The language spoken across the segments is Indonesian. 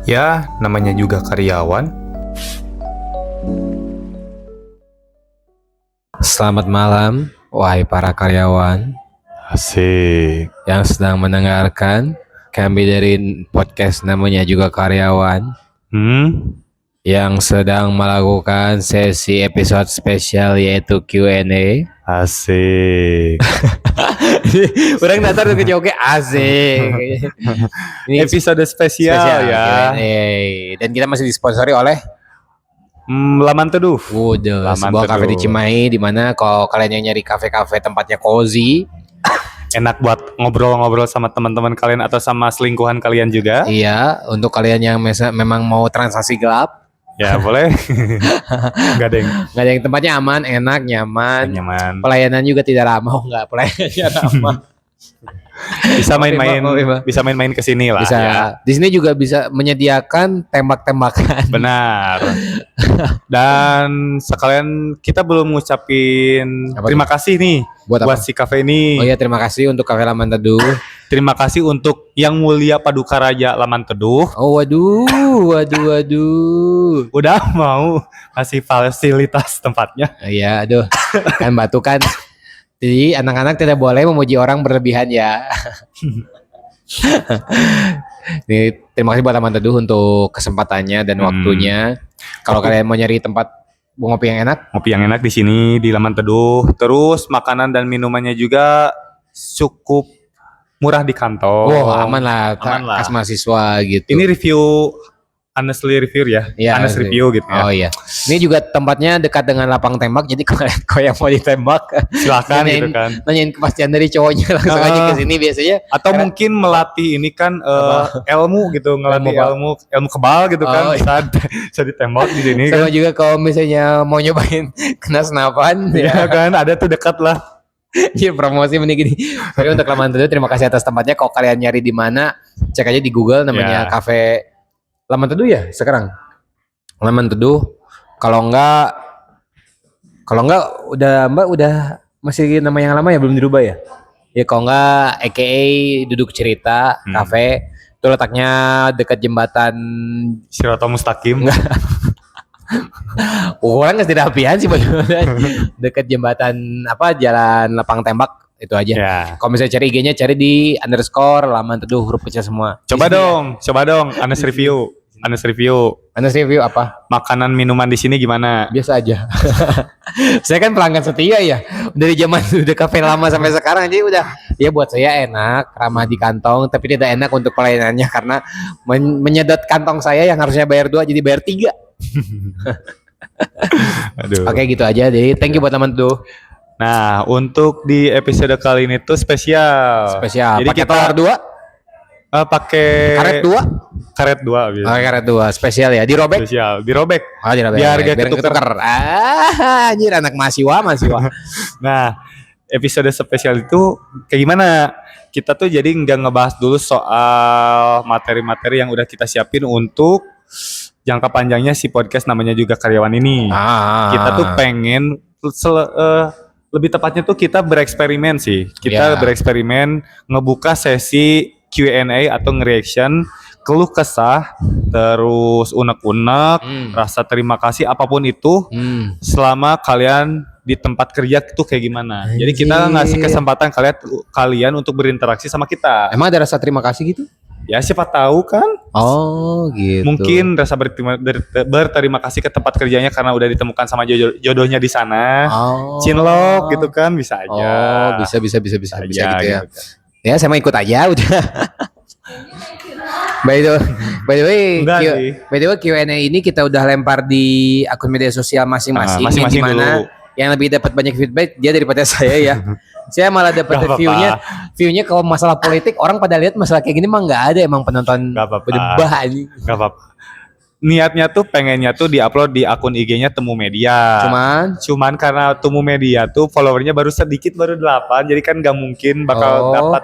Ya, namanya juga karyawan. Selamat malam, wahai para karyawan Asik. yang sedang mendengarkan kami dari podcast namanya juga karyawan yang sedang melakukan sesi episode spesial yaitu Q&A. Asik. Orang datar tuh kejoge asik. Ini Episode spesial ya. Q&A. Dan kita masih disponsori oleh Laman Teduh. Udah, Laman sebuah kafe di Teduh. Cimahi di mana kalau kalian yang nyari kafe-kafe tempatnya cozy, Enak buat ngobrol-ngobrol sama teman-teman kalian atau sama selingkuhan kalian juga. iya, untuk kalian yang memang mau transaksi gelap, Ya, boleh. Gak ada yang nggak ada yang tempatnya aman, enak, nyaman. nyaman. Pelayanan juga tidak ramah, nggak pelayanannya ramah. Bisa main-main, Oke, Pak. bisa main-main ke sini lah Bisa. ya. Di sini juga bisa menyediakan tembak-tembakan. Benar. Dan sekalian kita belum ngucapin Apa terima kasih nih Buat apa? buat si kafe ini. Oh iya, terima kasih untuk Kafe Laman Teduh. Terima kasih untuk Yang Mulia Paduka Raja Laman Teduh. Oh waduh. Udah mau kasih fasilitas tempatnya. Iya, aduh. Kan batu kan. Jadi anak-anak tidak boleh memuji orang berlebihan ya. Nih, terima kasih buat Laman Teduh untuk kesempatannya dan waktunya. Kalau kalian mau nyari tempat ngopi yang enak, Ngopi yang enak di sini di Laman Teduh. Terus makanan dan minumannya juga cukup murah di kantong. aman lah, Aman lah. kas mahasiswa gitu. Ini review honestly review ya. Iya, Honest review gitu ya. Oh iya. Ini juga tempatnya dekat dengan lapang tembak. Jadi kalau yang mau ditembak, Silakan gitu kan. nanyain kepastian dari cowoknya langsung aja ke sini biasanya. Atau mungkin melatih ini kan ilmu gitu, ngelatih ilmu kebal gitu kan. Oh, iya. Bisa ditembak di sini Sama kan. juga kalau misalnya mau nyobain kena senapan, Iya kan, ada tuh dekat lah. ya promosi mending gini. Tapi untuk Laman Teduh terima kasih atas tempatnya. Kalau kalian nyari di mana, cek aja di Google namanya Ya. Cafe Laman Teduh ya sekarang. Laman Teduh. Kalau enggak udah Mbak udah masih nama yang lama ya, belum dirubah ya? Ya kalau enggak AKA Duduk Cerita Cafe. Itu letaknya dekat jembatan. Siratal Mustaqim. Orang nggak tidak apian sih bagaimana. Dekat jembatan jalan lapang tembak itu aja. Ya. Kalau misalnya cari IG-nya cari di _ Laman Teduh huruf kecil semua. Coba dong. Honest review. Anda review apa? Makanan minuman di sini gimana? Biasa aja. Saya kan pelanggan setia ya. Dari zaman udah kafe lama sampai sekarang jadi udah ya buat saya enak, ramah di kantong, tapi tidak enak untuk pelayanannya karena menyedot kantong saya yang harusnya bayar 2 jadi bayar 3. Aduh. Oke gitu aja. Jadi thank you buat Laman Teduh. Nah, untuk di episode kali ini tuh spesial. Spesial. Jadi Pakai kita telur 2, pakai karet 2. karet 2 gitu. Oh, karet 2 spesial ya. Dirobek. Spesial, dirobek. Oh, dirobek. Biar gak nggak ketuker. ketuker. Anjir anak mahasiswa. Nah, episode spesial itu kayak gimana? Kita tuh jadi nggak ngebahas dulu soal materi-materi yang udah kita siapin untuk jangka panjangnya si podcast namanya juga karyawan ini. Kita tuh pengen lebih tepatnya tuh kita bereksperimen sih. Kita Ya. bereksperimen ngebuka sesi Q&A atau nge-reaction keluh kesah, terus unek-unek, rasa terima kasih apapun itu selama kalian di tempat kerja itu kayak gimana. Jadi kita ngasih kesempatan kalian untuk berinteraksi sama kita. Emang ada rasa terima kasih gitu? Ya siapa tahu kan? Oh gitu. Mungkin rasa berterima kasih ke tempat kerjanya karena udah ditemukan sama jodohnya di sana. Cinlok gitu kan bisa aja. Oh bisa gitu ya. Gitu. Ya saya mau ikut aja udah. By the way, Q&A ini kita udah lempar di akun media sosial masing-masing. Masing-masing yang dimana dulu. yang lebih dapat banyak feedback dia daripada saya ya. Saya malah dapat Gak view-nya kalau masalah politik orang pada lihat masalah kayak gini mah nggak ada emang penonton berdebat ini. Gak apa-apa. Niatnya tuh pengennya tuh diupload di akun IG-nya Temu Media. Cuman karena Temu Media tuh followernya baru sedikit, baru 8, jadi kan gak mungkin bakal dapat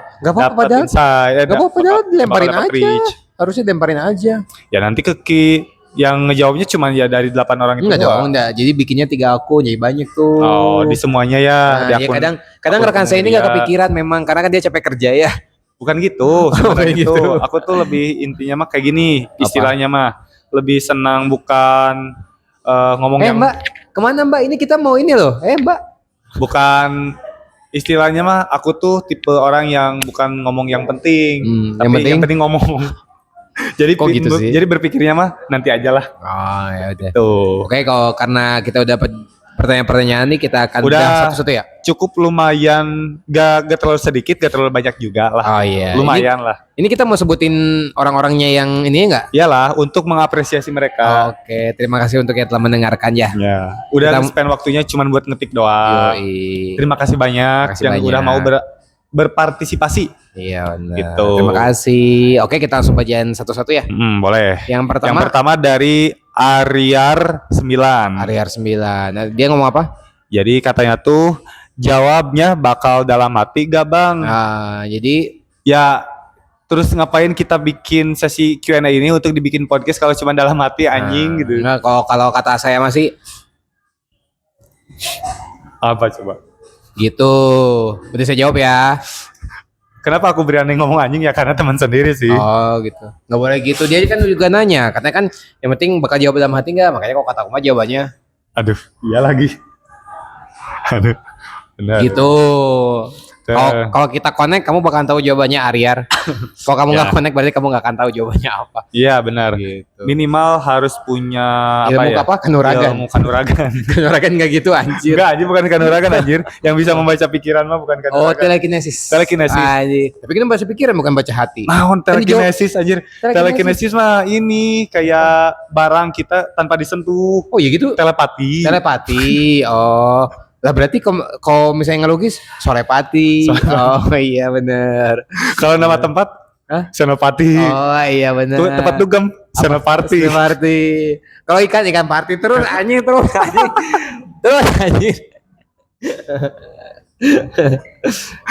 insight. Gak apa-apa padahal dilemparin aja. Reach. Harusnya dilemparin aja. Ya nanti yang ngejawabnya cuma ya dari 8 orang itu. Enggak dong, enggak. Jadi bikinnya 3 akun, jadi banyak tuh. Oh, di semuanya ya. Nah, di akun, kadang rekan saya ini nggak kepikiran memang karena kan dia capek kerja ya. Bukan gitu sebenarnya Bukan gitu. tuh. Aku tuh lebih intinya mah kayak gini, istilahnya mah lebih senang bukan ngomong yang Mbak, kemana Mbak? Ini kita mau ini loh. Mbak. bukan istilahnya mah aku tuh tipe orang yang bukan ngomong yang penting, tapi yang penting ngomong. Jadi Kok gitu sih? jadi berpikirnya mah nanti aja lah. Oh ya udah. Tuh. Oke, kalau karena kita udah dapat pertanyaan-pertanyaan nih, kita akan Udah. bedah satu-satu ya. Cukup lumayan, gak terlalu sedikit, gak terlalu banyak juga lah. Oh iya. Lumayan lah. Ini kita mau sebutin orang-orangnya yang ini enggak? Iyalah, untuk mengapresiasi mereka. Oke, terima kasih untuk yang telah mendengarkan ya. Ya. Udah Kita- spend waktunya cuman buat ngetik doang. Yoi. Terima kasih banyak Terima kasih yang banyak. udah mau berpartisipasi. Iya benar. Gitu. Terima kasih. Oke, kita langsung bacain satu-satu ya. Boleh. Yang Yang pertama dari Ariar 9. Ariar 9. Nah, dia ngomong apa? Jadi katanya tuh jawabnya bakal dalam hati gak bang? Nah, jadi Ya terus ngapain kita bikin sesi Q&A ini untuk dibikin podcast kalau cuma dalam hati anjing gitu. Enggak, kalau kata saya masih Apa coba? gitu. Berarti saya jawab ya. Kenapa aku berani ngomong anjing ya karena teman sendiri sih. Oh gitu. Nggak boleh gitu. Dia kan juga nanya. Katanya kan yang penting bakal jawab dalam hati nggak. Makanya kok kata aku mah jawabannya Aduh, iya lagi. Aduh, benar. gitu. Kalau kita connect, kamu bakal tahu jawabannya Ariar. Kalau kamu nggak Ya. connect, berarti kamu nggak akan tahu jawabannya apa. Iya benar. Gitu. Minimal harus punya Ilmu apa ya? apa? Kanuragan. Ilmu kanuragan. Kanuragan nggak gitu anjir. Enggak, anjir bukan kanuragan anjir. Yang bisa membaca pikiran mah bukan Oh, kanuragan. telekinesis. Telekinesis. Anjir. Tapi kita baca pikiran bukan baca hati. Naon telekinesis anjir. Telekinesis. Telekinesis mah ini kayak barang kita tanpa disentuh. Oh ya gitu. Telepati. Telepati. Oh. Lah berarti kalau misalnya ngelukis solepati. Oh iya bener. Kalau nama tempat Hah? Senopati. Oh iya bener. Tuh tempat dugem Senopati. Party. Kalau ikan party terus anjing terus anjing. Terus anjing.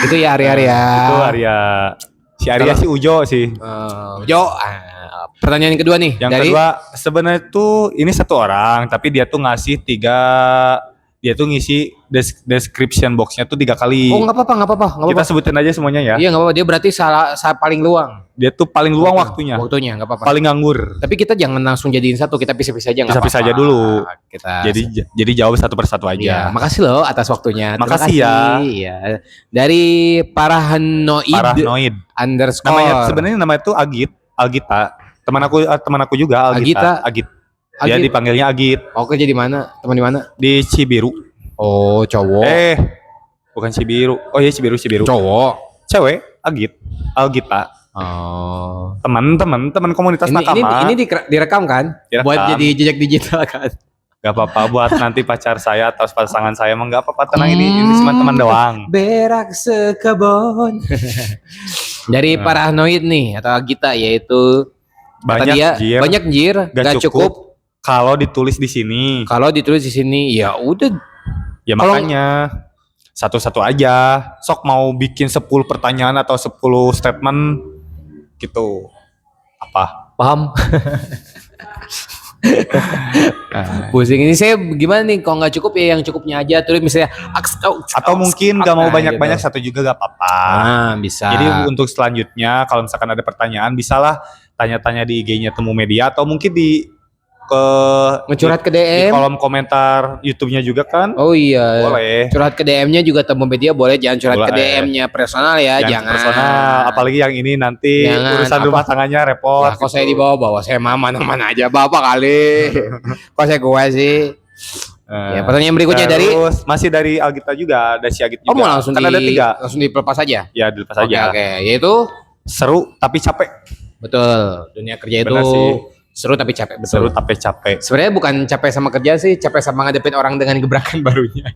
Itu ya Arya ya. Itu Arya. Si Arya si Ujo sih. Jo, pertanyaan yang kedua nih Yang dari kedua sebenarnya tuh ini satu orang tapi dia tuh ngasih dia tuh ngisi description boxnya tuh 3 kali. Oh nggak apa-apa nggak Kita apa-apa. sebutin aja semuanya ya. Iya nggak apa-apa dia berarti salah paling luang. Dia tuh paling luang waktunya. Waktunya nggak apa-apa. Paling nganggur. Tapi kita jangan langsung jadiin satu, kita pisah-pisah aja nggak Pisah-pisah apa-apa. aja dulu. Kita Jadi jawab satu persatu ya, aja. makasih loh atas waktunya. Terima Makasih kasih. ya. Iya. Dari Parahanoid Paranoid. underscore. Namanya sebenarnya namanya tuh Algita. Teman aku juga Algita. Agit. Dia Agit. dipanggilnya Agit Oke, jadi mana? Teman di mana? di Cibiru. Oh, cowok. Bukan Cibiru. Oh iya Cibiru. Cowok. Cewek Agit. Algita. Oh. Teman komunitas Ini nakama. direkam kan? Direkam. Buat jadi jejak digital kan? Gak apa-apa buat nanti pacar saya atau pasangan saya emang gak apa-apa, tenang, ini cuma teman doang. Berak sekebon. Dari Paranoid nih atau Gita yaitu kata Banyak dia, jir, banyak jir, gak cukup. kalau ditulis di sini. Kalau ditulis di sini ya udah. Ya Kalau- makanya satu-satu aja. Sok mau bikin 10 pertanyaan atau 10 statement gitu. Apa? Paham? Pusing ini saya gimana nih kalau nggak cukup ya yang cukupnya aja terus misalnya Atau mungkin gak mau banyak-banyak, satu juga gak apa-apa. bisa. Jadi untuk selanjutnya kalau misalkan ada pertanyaan bisalah tanya-tanya di IG-nya Temu Media atau mungkin di ngecurhat ke di DM. kolom komentar YouTube-nya juga kan. Oh iya. Boleh. Curhat ke DM-nya juga Temu Media boleh, jangan curhat ke Boleh. DM-nya personal ya, Yang jangan. personal, apalagi yang ini nanti Jangan, urusan apa? rumah tangganya repot. Lah, kok saya dibawa-bawa, saya mana aja bapak kali. Kok saya gue sih. Ya, pertanyaan berikutnya dari Terus masih dari Algita juga, ada si Agit juga. Oh mau langsung kan ada 3. langsung dipelepas aja. Ya, dilepas Oke, aja. oke. Yaitu Seru tapi capek. betul, dunia kerja itu Benar sih. seru tapi capek, betul. Seru tapi capek. Sebenarnya bukan capek sama kerja sih, capek sama ngadepin orang dengan gebrakan barunya.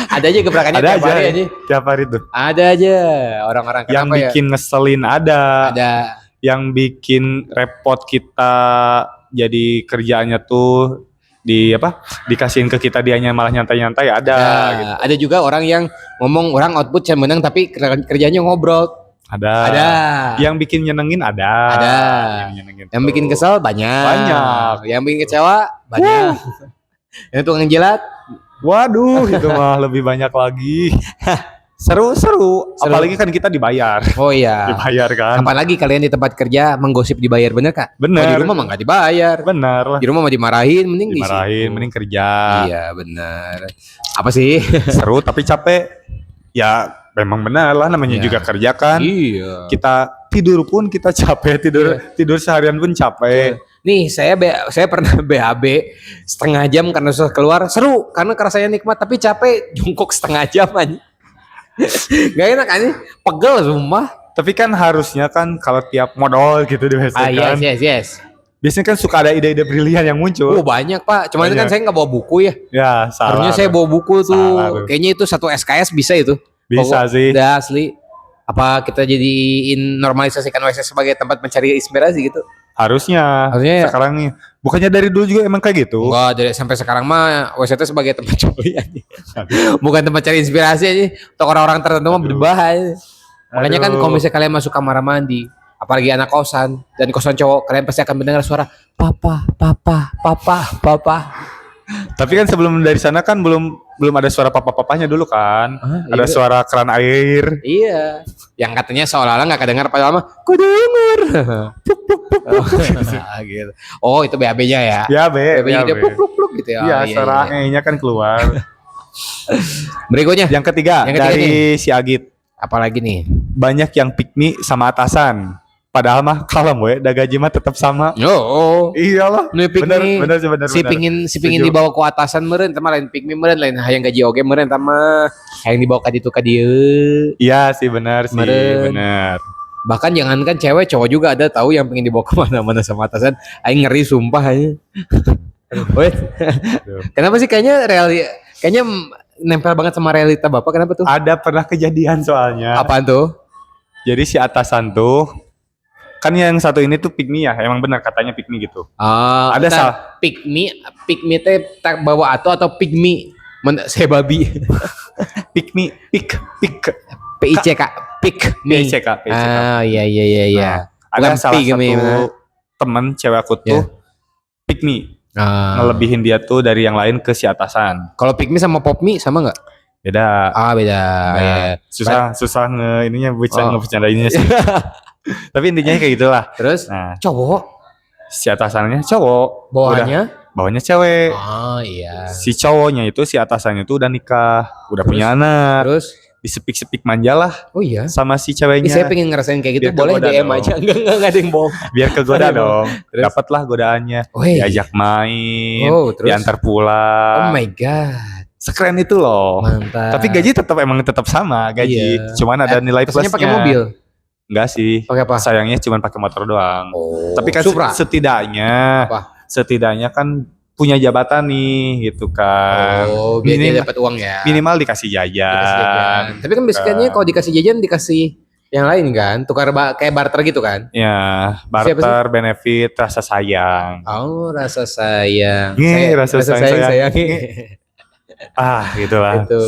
Ada aja gebrakannya Ada tiap aja. hari aja. Tiap hari tuh. Ada aja orang-orang Yang kenapa ya? bikin ngeselin ada. Ada. Yang bikin repot kita jadi kerjaannya tuh dikasihin ke kita, dianya malah nyantai-nyantai ada gitu. Ada juga orang yang ngomong orang output saya menang tapi kerjanya ngobrol. Ada. Yang bikin nyenengin ada. Ada. Yang nyenengin Yang tuh. bikin kesel banyak. Banyak. Yang bikin kecewa banyak. Yang tukang jilat Waduh, itu mah lebih banyak lagi. Seru. Apalagi kan kita dibayar. Oh iya. Dibayar kan. Apalagi kalian di tempat kerja menggosip dibayar, bener Kak? Bener. Oh, di rumah mah nggak dibayar. Bener lah. Di rumah mah dimarahin, mending di Dimarahin, situ. mending kerja. Iya benar. Apa sih? Seru tapi capek. Ya memang benar lah, namanya Iya. juga kerja kan. Iya. Kita tidur pun kita capek, tidur seharian pun capek. Nih saya pernah BAB setengah jam karena susah keluar, seru karena rasanya nikmat, tapi capek jongkok setengah jam aja. Gak enak aja, pegel sumpah. Tapi kan harusnya kan kalau tiap modal gitu biasanya kan. Yes. Biasanya kan suka ada ide-ide brilian yang muncul. Oh banyak Pak, cuman kan Banyak. saya nggak bawa buku ya. Ya, salah. Harusnya saya bawa buku tuh. Salah tuh. Kayaknya itu satu SKS bisa itu. Bisa sih. Udah asli. Apa kita jadiin normalisasikan WC sebagai tempat mencari inspirasi gitu? Harusnya Harusnya ya. sekarang nih. Bukannya dari dulu juga emang kayak gitu. Enggak, dari sampai sekarang mah WC itu sebagai tempat coli aja. Bukan tempat cari inspirasi aja. Untuk orang-orang tertentu mah berubah aja. Makanya kan kalau misalnya kalian masuk kamar mandi, apalagi anak kosan dan kosan cowok, kalian pasti akan mendengar suara papa. Tapi kan sebelum dari sana kan belum ada suara papa-papanya dulu kan. Ada iya. suara keran air. Iya, yang katanya seolah-olah nggak kedengar padahal mah kedengar. Gitu. Oh itu BAB-nya ya? Ya, BAB-nya dia Be. pluk gitu ya. Iya, Oh, suara E-nya kan keluar. Berikutnya, Yang ketiga Yang ketiga dari si Agit. apalagi nih? Banyak yang pick me sama atasan. Padahal mah kalem we, da gaji mah tetap sama. Oh, Iyalah. nu pick Bener, me. bener sih, bener, si bener. pingin Setuju. dibawa ke atasan meureun tama lain pick me meureun lain hayang gaji oge meureun tama hayang dibawa ka ditu ka dieu. Iya sih benar sih, Meren. benar. Bahkan jangankan cewek, cowok juga ada tahu yang pengen dibawa kemana-mana sama atasan. Aing ngeri sumpah aja. Wait. Kenapa sih kayaknya nempel banget sama realita Bapak, kenapa tuh? Ada pernah kejadian soalnya. Apaan tuh? Jadi si atasan tuh kan yang satu ini tuh pick me ya, emang benar katanya pick me gitu. Ada Ntar, salah. pick me teh tak bawa atau pick me saya babi. Pick me, pick. PICK pick me. PICK. Iya. Nah, ada Bukan salah pick satu me, bener. temen cewek aku tuh pick me, ngelebihin dia tuh dari yang lain ke si atasan. Kalau pick me sama pop me sama nggak? Beda. Beda. Nah, Ya. susah ininya Oh. ngebercandainnya sih. Tapi intinya kayak gitulah. Terus Nah, cowok si atasannya cowok, bawahnya cewek. Oh iya. Si cowoknya itu si atasannya itu udah nikah, udah punya anak. Terus Disepik-sepik manja lah oh iya. sama si Ih, ceweknya. saya pengen ngerasain kayak gitu, Biar boleh kegoda DM dong. aja. Enggak ada yang bohong. Biar kegoda Aduh. dong. Terus? Dapatlah godaannya. Woi. Diajak main, Oh, terus? diantar pulang. Oh my god. Sekeren itu loh. Mantap. Tapi gaji tetap sama gaji. Iya. Cuman ada nilai Kesannya plusnya. pakai mobil. Enggak sih. Pakai apa? Sayangnya cuma pakai motor doang. Oh. Tapi kan Supra. setidaknya kan punya jabatan nih gitu kan. Oh, biar dia Minim- dapat uang ya. minimal dikasih Dikasih jajan. jajan. Tapi kan biasanya kalau dikasih jajan dikasih yang lain kan, tukar kayak barter gitu kan. Ya, Siapa barter, benefit, rasa sayang. Oh, rasa sayang. Rasa sayang. sayangi. Gitulah. Itu.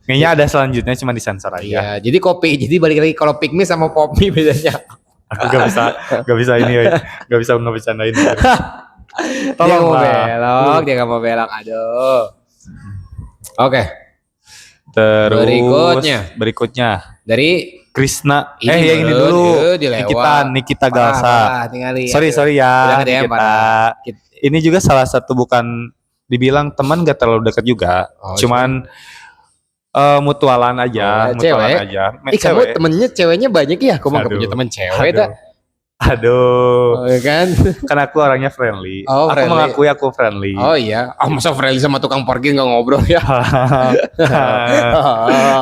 Kayaknya ada selanjutnya cuma disensor aja. Iya, jadi kopi. Jadi balik lagi kalau pick me sama pop me bedanya. Aku gak bisa ini, woy. Gak bisa ngebecandain. Dia Tolong mau lah. belok, dia nggak mau belok. Aduh. Oke, Terus Berikutnya. dari Krisna. Ini Yang ini dulu, dulu. dilewat. Nikita Galsa. Parah, tinggalin. Sorry Udah ya. nge-DM, Nikita. parah. Ini juga salah satu bukan dibilang teman gak terlalu dekat juga. Oh, cuman mutualan aja, Oh, mutualan cewek? aja. Ih, kamu temennya ceweknya banyak ya? Kamu nggak Aduh. punya temen cewek dah? Aduh. Oh, ya kan? Kan aku orangnya friendly. Oh, aku friendly. mengakui aku friendly. Oh iya. Masa friendly sama tukang parkir nggak ngobrol ya?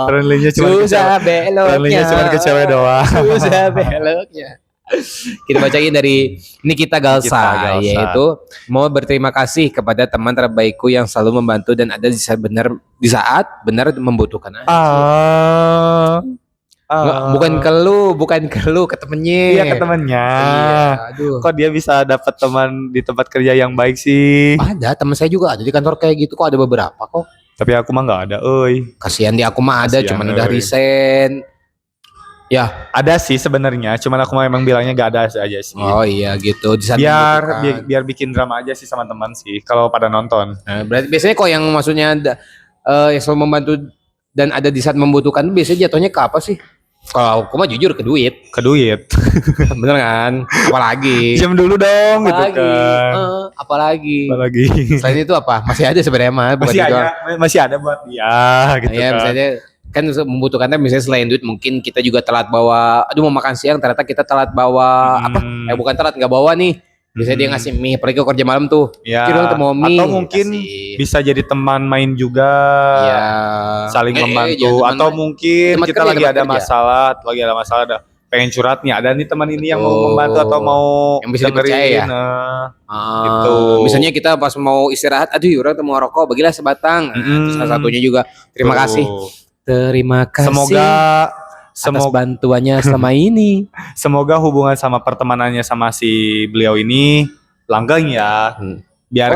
Friendly-nya cuma ke Susah cewek. beloknya. Friendly-nya cuma ke cewek doang. Susah beloknya. Kita bacain dari Nikita Galsa, Nikita Galsa. yaitu mau berterima kasih kepada teman terbaikku yang selalu membantu dan ada di saat benar membutuhkan. Nggak, bukan ke lu, ke temennya. Iya ke temennya. Iya, aduh. Kok dia bisa dapat teman di tempat kerja yang baik sih? Ada teman saya juga ada di kantor kayak gitu, kok ada beberapa kok. Tapi aku mah nggak ada, euy. Kasihan di aku mah ada, Kasihan, cuman udah euy. resign. Ya, Ada sih sebenarnya, cuman aku mah emang bilangnya nggak ada aja sih. oh iya gitu. Di saat biar, membutuhkan. biar bikin drama aja sih sama teman sih kalau pada nonton. Nah, berarti biasanya kok yang maksudnya yang selalu membantu dan ada di saat membutuhkan biasanya jatuhnya ke apa sih? Kalau aku mah jujur ke duit. Ke duit. Bener kan? Apalagi? Jam dulu dong gitu Apalagi? kan. Apalagi? Apalagi. Selain itu apa? Masih ada sebenarnya mah. bukan Masih gitu. masih ada buat dia gitu Ya, kan. misalnya kan membutuhkannya misalnya selain duit mungkin kita juga telat bawa, aduh mau makan siang ternyata kita telat bawa apa? Bukan telat nggak bawa nih. Biasanya dia ngasih mie, pergi ke kerja malam tuh. Ya. Kira untuk mau mie. Atau mungkin kasih. bisa jadi teman main juga. Ya. Saling membantu. jangan teman Atau main. mungkin Teman kita kerja, lagi teman ada kerja. masalah, ada pengen curhat nih. Ada nih teman ini yang mau Oh. membantu atau mau Yang bisa dipercaya ya? Gitu. Misalnya kita pas mau istirahat, aduh orang mau rokok, bagilah sebatang. Nah, itu salah satunya juga. Terima Tuh. kasih. Terima kasih. Semoga atas bantuannya selama ini. Semoga hubungan sama pertemanannya sama si beliau ini langgeng ya. Biar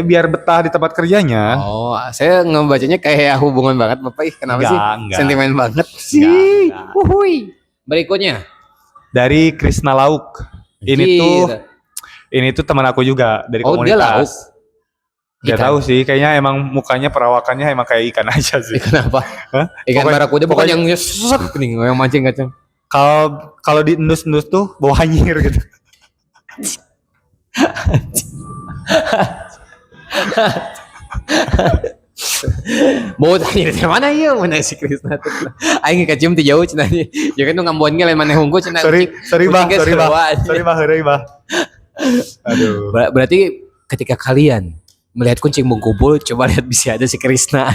biar betah di tempat kerjanya. Oh, saya ngebacanya kayak hubungan banget Bapak. Kenapa sih? Enggak. Sentimen banget sih. Enggak. Uhuy. Berikutnya Dari Krisna Lauk. Ini tuh teman aku juga dari Oh, dia lauk. komunitas. Dia Ikan. tahu sih, kayaknya emang mukanya perawakannya emang kayak ikan aja sih. Ikan apa? Hah? Ikan Pokoknya- barakuda bukan pokoknya- yang sesek nih, yang mancing kacang. Kalau diendus-endus tuh bau hanyir gitu. Bawa tanya dari mana ya? Mana si Krisna tuh? Aing kecium ti jauh cenah nya. Ya kan ngambon ge lain maneh hungkul cenah. Sorry bah. Sorry Sorry bah. Aduh. Berarti ketika kalian melihat kucing mengkumpul, coba lihat bisa ada si Krisna.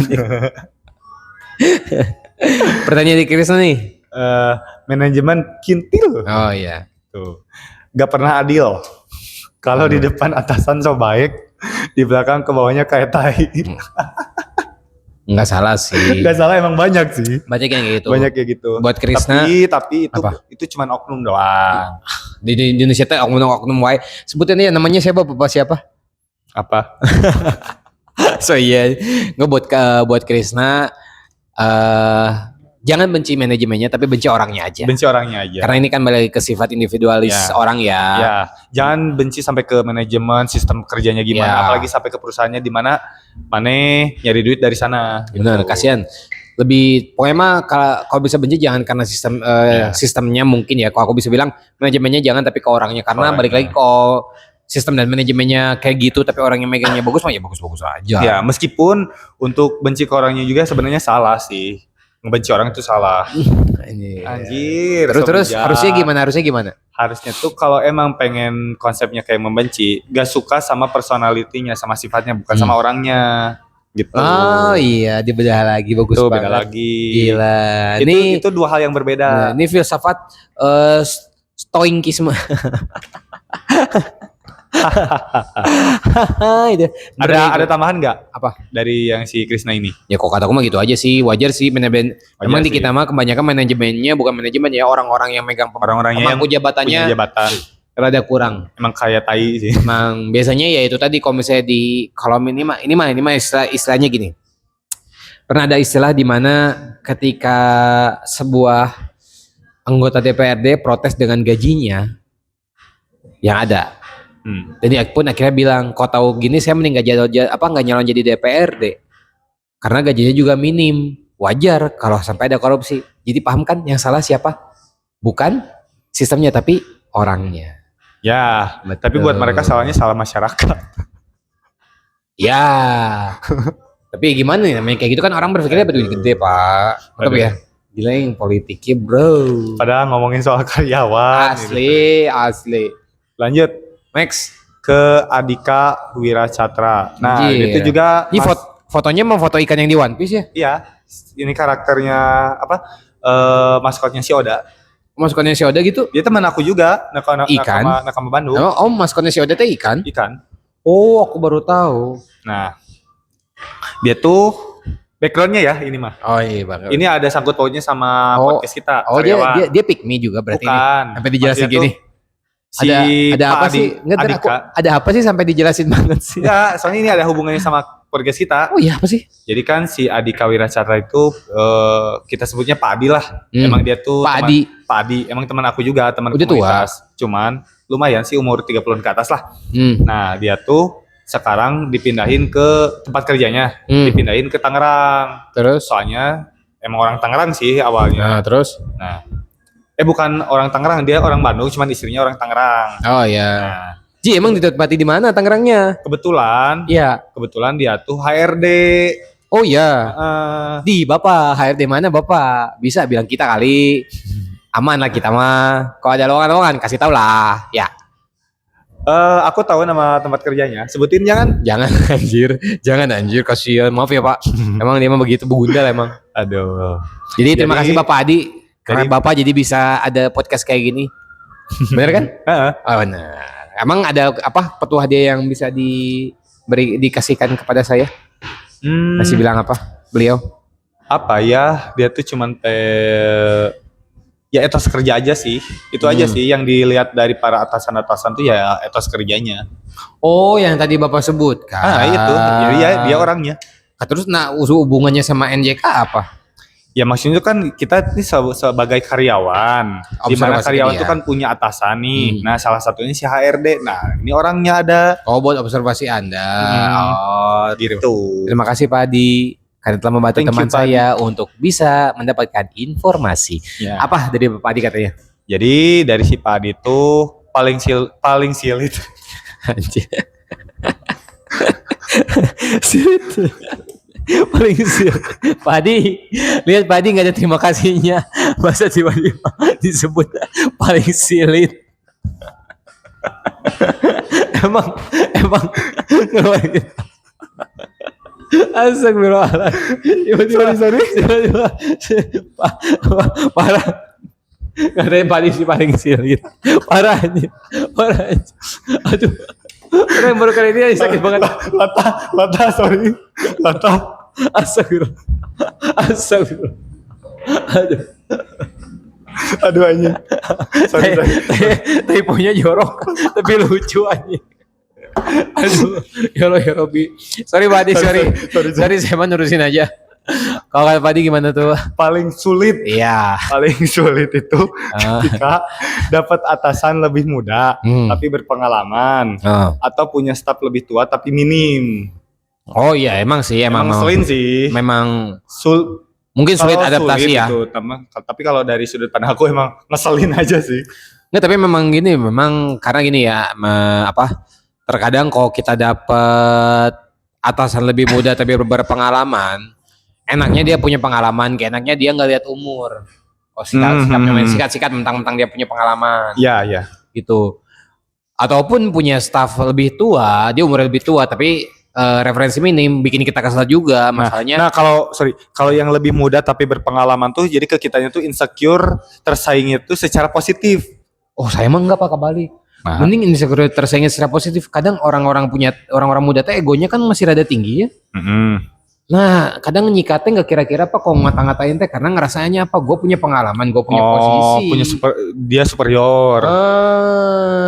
Pertanyaan di Krisna nih. Manajemen kintil. Oh iya. Tuh. Gak pernah adil. Kalau di depan atasan so baik, di belakang ke bawahnya kayak tai. Enggak salah sih. Gak salah, emang banyak sih. Banyak yang kayak gitu. Banyak kayak gitu. Buat Krisna Tapi apa? itu cuman oknum doang. di Indonesia teh oknum wae. Sebutin aja namanya siapa Bapak siapa? Apa? So iya, buat Krisna jangan benci manajemennya tapi benci orangnya aja. Benci orangnya aja. Karena ini kan balik ke sifat individualis Ya. orang ya. Ya, jangan benci sampai ke manajemen, sistem kerjanya gimana, Ya. apalagi sampai ke perusahaannya di mana Mane nyari duit dari sana. Benar, gitu. kasihan. Lebih pokoknya mah kalau bisa benci jangan karena sistemnya mungkin ya. Kalau aku bisa bilang manajemennya jangan tapi ke orangnya karena Orangnya. balik lagi kalau sistem dan manajemennya kayak gitu tapi orang yang megangnya bagus mah ya bagus-bagus aja. Ya, meskipun untuk benci ke orangnya juga sebenarnya salah sih. Ngebenci orang itu salah. Anjir. Terus so harusnya bijak. gimana? Harusnya tuh kalau emang pengen konsepnya kayak membenci, gak suka sama personalitinya, sama sifatnya, bukan sama orangnya. Gitu. Oh iya, dibedah lagi bagus Tuh banget. beda lagi. Gila. Itu dua hal yang berbeda. Ini filsafat stoinkisme. Itu. Ada tambahan nggak Apa? dari yang si Krisna ini? Ya kok kataku mah gitu aja sih, wajar sih manajemen. Wajar Emang di sih. kita mah kebanyakan manajemennya bukan manajemen ya orang-orang yang megang Orang-orangnya yang pemangku jabatannya punya jabatan rada kurang. emang kayak tai sih. Emang biasanya ya itu tadi kalau misalnya di kolom ini mah istilahnya gini. Pernah ada istilah di mana ketika sebuah anggota DPRD protes dengan gajinya yang ada. Jadi aku pun akhirnya bilang, kau tahu gini saya mending nggak nyalon jadi DPRD karena gajinya juga minim. Wajar kalau sampai ada korupsi. Jadi paham kan yang salah siapa? Bukan sistemnya tapi orangnya. Ya, tapi buat mereka salahnya salah masyarakat. Ya. Tapi gimana nih namanya kayak gitu kan orang berpikirnya berduit gede Pak. Mantap Aduh. ya. Gila yang politiknya bro. Padahal ngomongin soal karyawan. Gitu. Asli. Lanjut Max. ke Adika Wiracatra. Nah, Anjir. itu juga Ini fotonya mau foto ikan yang di One Piece ya? Iya, ini karakternya apa? Maskotnya si Oda. Masukannya si Oda gitu? Dia teman aku juga, Ikan? nakama Bandung. Oh, masuknya si Oda teh ikan? Ikan. Oh, aku baru tahu. Nah, dia tuh backgroundnya ya ini mah. Oh iya banget. Ini ada sangkut pautnya sama Oh. podcast kita. Oh karyawan. dia pick me juga berarti ini. Bukan. Sampai dijelasin Maksudnya gini. tuh Si Ada Pak apa Adi- sih? Nggak, Adika. ada apa sih sampai dijelasin banget sih? Enggak, soalnya ini ada hubungannya sama podcast kita. Oh iya apa sih? Jadi kan si Adika Wiracatra itu kita sebutnya Pak Adi lah. Emang dia tuh Pak teman- Adi. Pak Adi emang teman aku juga, teman Udah tua. komunitas. Cuman lumayan sih umur 30-an ke atas lah. Hmm. Nah, dia tuh sekarang dipindahin ke tempat kerjanya, dipindahin ke Tangerang. Terus? Soalnya emang orang Tangerang sih awalnya. Nah, terus? Nah, bukan orang Tangerang, dia orang Bandung, cuman istrinya orang Tangerang. Oh ya. Nah, Ji, emang ditempati di mana Tangerangnya? kebetulan Iya. dia tuh HRD. Oh iya. Eh, Di Bapak, HRD mana Bapak? Bisa bilang kita kali. Aman lah kita mah. Kalau ada lowongan-lowongan kasih tahu lah. Ya. aku tahu nama tempat kerjanya. Sebutin jangan. Jangan anjir. Jangan anjir, kasihan. Maaf ya, Pak. Emang dia mah begitu begundal emang. Aduh. Jadi terima kasih Bapak Adi. Karena Jadi- Bapak jadi bisa ada podcast kayak gini. Bener kan? Heeh. Oh, benar. Emang ada apa petuah dia yang bisa dikasihkan kepada saya? Masih bilang apa beliau? Apa ya? Dia tuh cuman ya etos kerja aja sih. Itu aja sih yang dilihat dari para atasan-atasan tuh ya etos kerjanya. Oh, yang tadi Bapak sebut kan? Itu. Jadi ya dia orangnya. Terus hubungannya sama NJK apa? Ya maksudnya kan kita ini sebagai karyawan, di mana Observasi karyawan tadi itu ya. kan punya atasan nih. Nah salah satunya si HRD. Nah ini orangnya ada. Oh, buat observasi Anda. Oh, Gitu. terima kasih Pak Adi karena telah membantu Thank you, teman Pak Adi. saya untuk bisa mendapatkan informasi. Ya. Apa dari Pak Adi katanya? Jadi dari si Padi itu paling silit. Anjir. Silit. Paling silit. Pak Adi, lihat Pak Adi nggak ada terima kasihnya. Masa tiba-tiba disebut paling silit. emang Astagfirullahaladzim. Tiba-tiba parah. Katanya paling si paling silit. Parah aja. Aduh. Orang baru kali ini sakit banget. Lata, sorry. Lata. Astagfirullah. Aduh. Aduh anjing. Sorry. Tapi punya jorok, tapi lucu aja. Aduh, ya Robi. Sorry Padi, sorry. Saya mah nurusin aja. Kalau kata Padi gimana tuh? Paling sulit. Iya. Paling sulit itu ketika dapat atasan lebih muda tapi berpengalaman atau punya staf lebih tua tapi minim. Oh iya, emang sih, emang ngeselin sih. memang mungkin sulit Kalau adaptasi sulit ya. itu, tapi kalau dari sudut pandang aku emang ngeselin aja sih. Nggak, tapi memang gini, memang karena gini ya, terkadang kalau kita dapat atasan lebih muda tapi berpengalaman, enaknya dia punya pengalaman, enaknya dia nggak lihat umur. Oh, sikapnya main sikat-sikat mentang-mentang dia punya pengalaman. Iya. Gitu. Ataupun punya staff lebih tua, dia umurnya lebih tua tapi referensi minim, bikin kita kesal juga masalahnya. Nah, kalau yang lebih muda tapi berpengalaman tuh jadi ke kitanya tuh insecure tersaingnya tuh secara positif. Oh, saya mah enggak Pak, kebalik. Nah. Mending insecure tersaingnya secara positif. Kadang orang-orang muda tuh egonya kan masih rada tinggi ya. Nah, kadang nyikatnya nggak kira-kira apa kok ngata-ngatain teh karena ngerasanya apa? Gue punya pengalaman, gue punya posisi. Dia superior.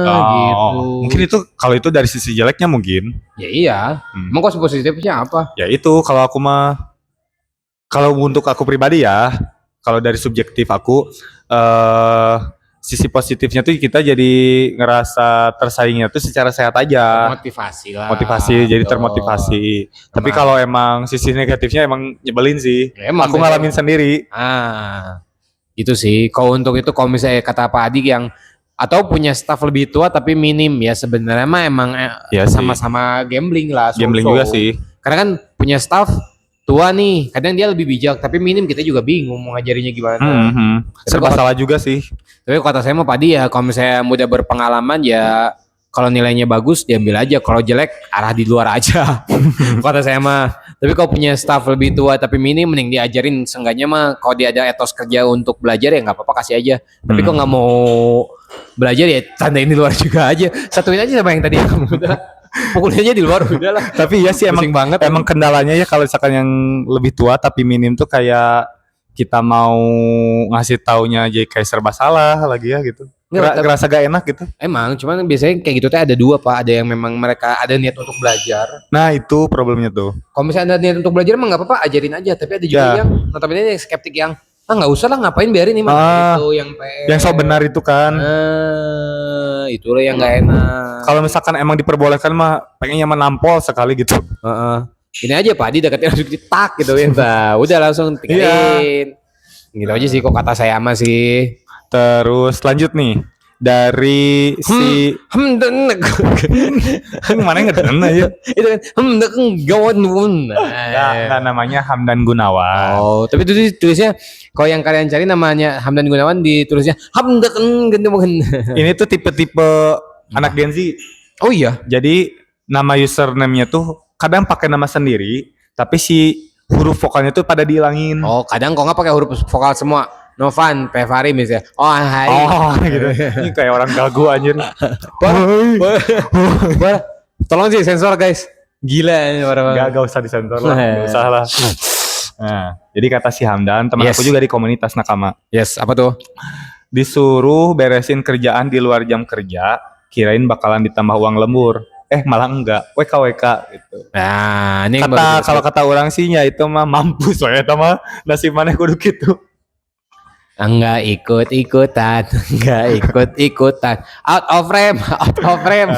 Gitu. Mungkin itu kalau itu dari sisi jeleknya mungkin. Ya iya. Emang kok positifnya apa? Ya itu kalau aku mah, kalau untuk aku pribadi ya, kalau dari subjektif aku, sisi positifnya tuh kita jadi ngerasa tersaingnya tuh secara sehat aja. Motivasi lah. Jadi termotivasi. Tapi kalau emang sisi negatifnya emang nyebelin sih. Ya, emang aku ngalamin sendiri. Itu sih. Kalau untuk itu kalau misalnya kata Pak Adi yang atau punya staff lebih tua tapi minim ya sebenarnya mah emang Ya sama-sama gambling lah. Gambling juga sih. Karena kan punya staff tua nih, kadang dia lebih bijak tapi minim kita juga bingung mau ngajarinya gimana. Serba salah juga sih. Tapi kata saya mau Padi ya kalau misalnya muda berpengalaman ya kalau nilainya bagus diambil aja, kalau jelek arah di luar aja. Kata saya mah. Tapi kalau punya staff lebih tua tapi minim mending diajarin, seenggaknya mah kalau dia ada etos kerja untuk belajar ya nggak apa-apa kasih aja. Tapi kalau nggak mau belajar ya tandain di luar juga aja. Satuin aja sama yang tadi yang muda. Pukulnya aja di luar udah lah. Tapi ya sih emang kendalanya ya kalau misalkan yang lebih tua tapi minim tuh kayak kita mau ngasih taunya aja kayak serba salah lagi ya gitu. Ngerasa gak enak gitu. Emang, cuman biasanya kayak gitu tuh ada dua Pak. Ada yang memang mereka ada niat untuk belajar. Nah itu problemnya tuh. Kalau misalnya ada niat untuk belajar emang nggak apa-apa, ajarin aja. Tapi ada juga yang notabene yang skeptik yang nggak usah lah ngapain biarin nih mah gitu yang PR. Yang so benar itu kan. itulah yang nggak enak. Kalau misalkan emang diperbolehkan mah pengennya menampol sekali gitu. Heeh. Ini aja Pak Adi deketin langsung ditak gitu ya. Nah, udah langsung tinggalin. Gitu aja sih kok kata saya mah sih. Terus lanjut nih dari si mana ngeden aja. Itu kan gawan. Nggak namanya Hamdan Gunawan. Oh, tapi itu tulisnya kalau yang kalian cari namanya Hamdan Gunawan ditulisnya Hamdan Gunawan. Ini tuh tipe-tipe anak Gen Z. Oh iya. Jadi nama username-nya tuh kadang pakai nama sendiri, tapi si huruf vokalnya tuh pada dihilangin. Oh, kadang kok nggak pakai huruf vokal semua. Novan, Pevari misalnya. Oh, hai. Oh, gitu. Ini kayak orang gagu anjir. Tolong sih sensor guys. Gila ini orang. Gak usah disensor lah, gak usah lah. Nah, jadi kata si Hamdan, teman Yes. aku juga di komunitas nakama. Yes, apa tuh? Disuruh beresin kerjaan di luar jam kerja, kirain bakalan ditambah uang lembur. Malah enggak, WK gitu. Nah, ini yang Kata kalau kata orang sih ya itu mah mampus soalnya itu mah nasib maneh kudu gitu. enggak ikut-ikutan, enggak ikut-ikutan. Out of frame, out of frame.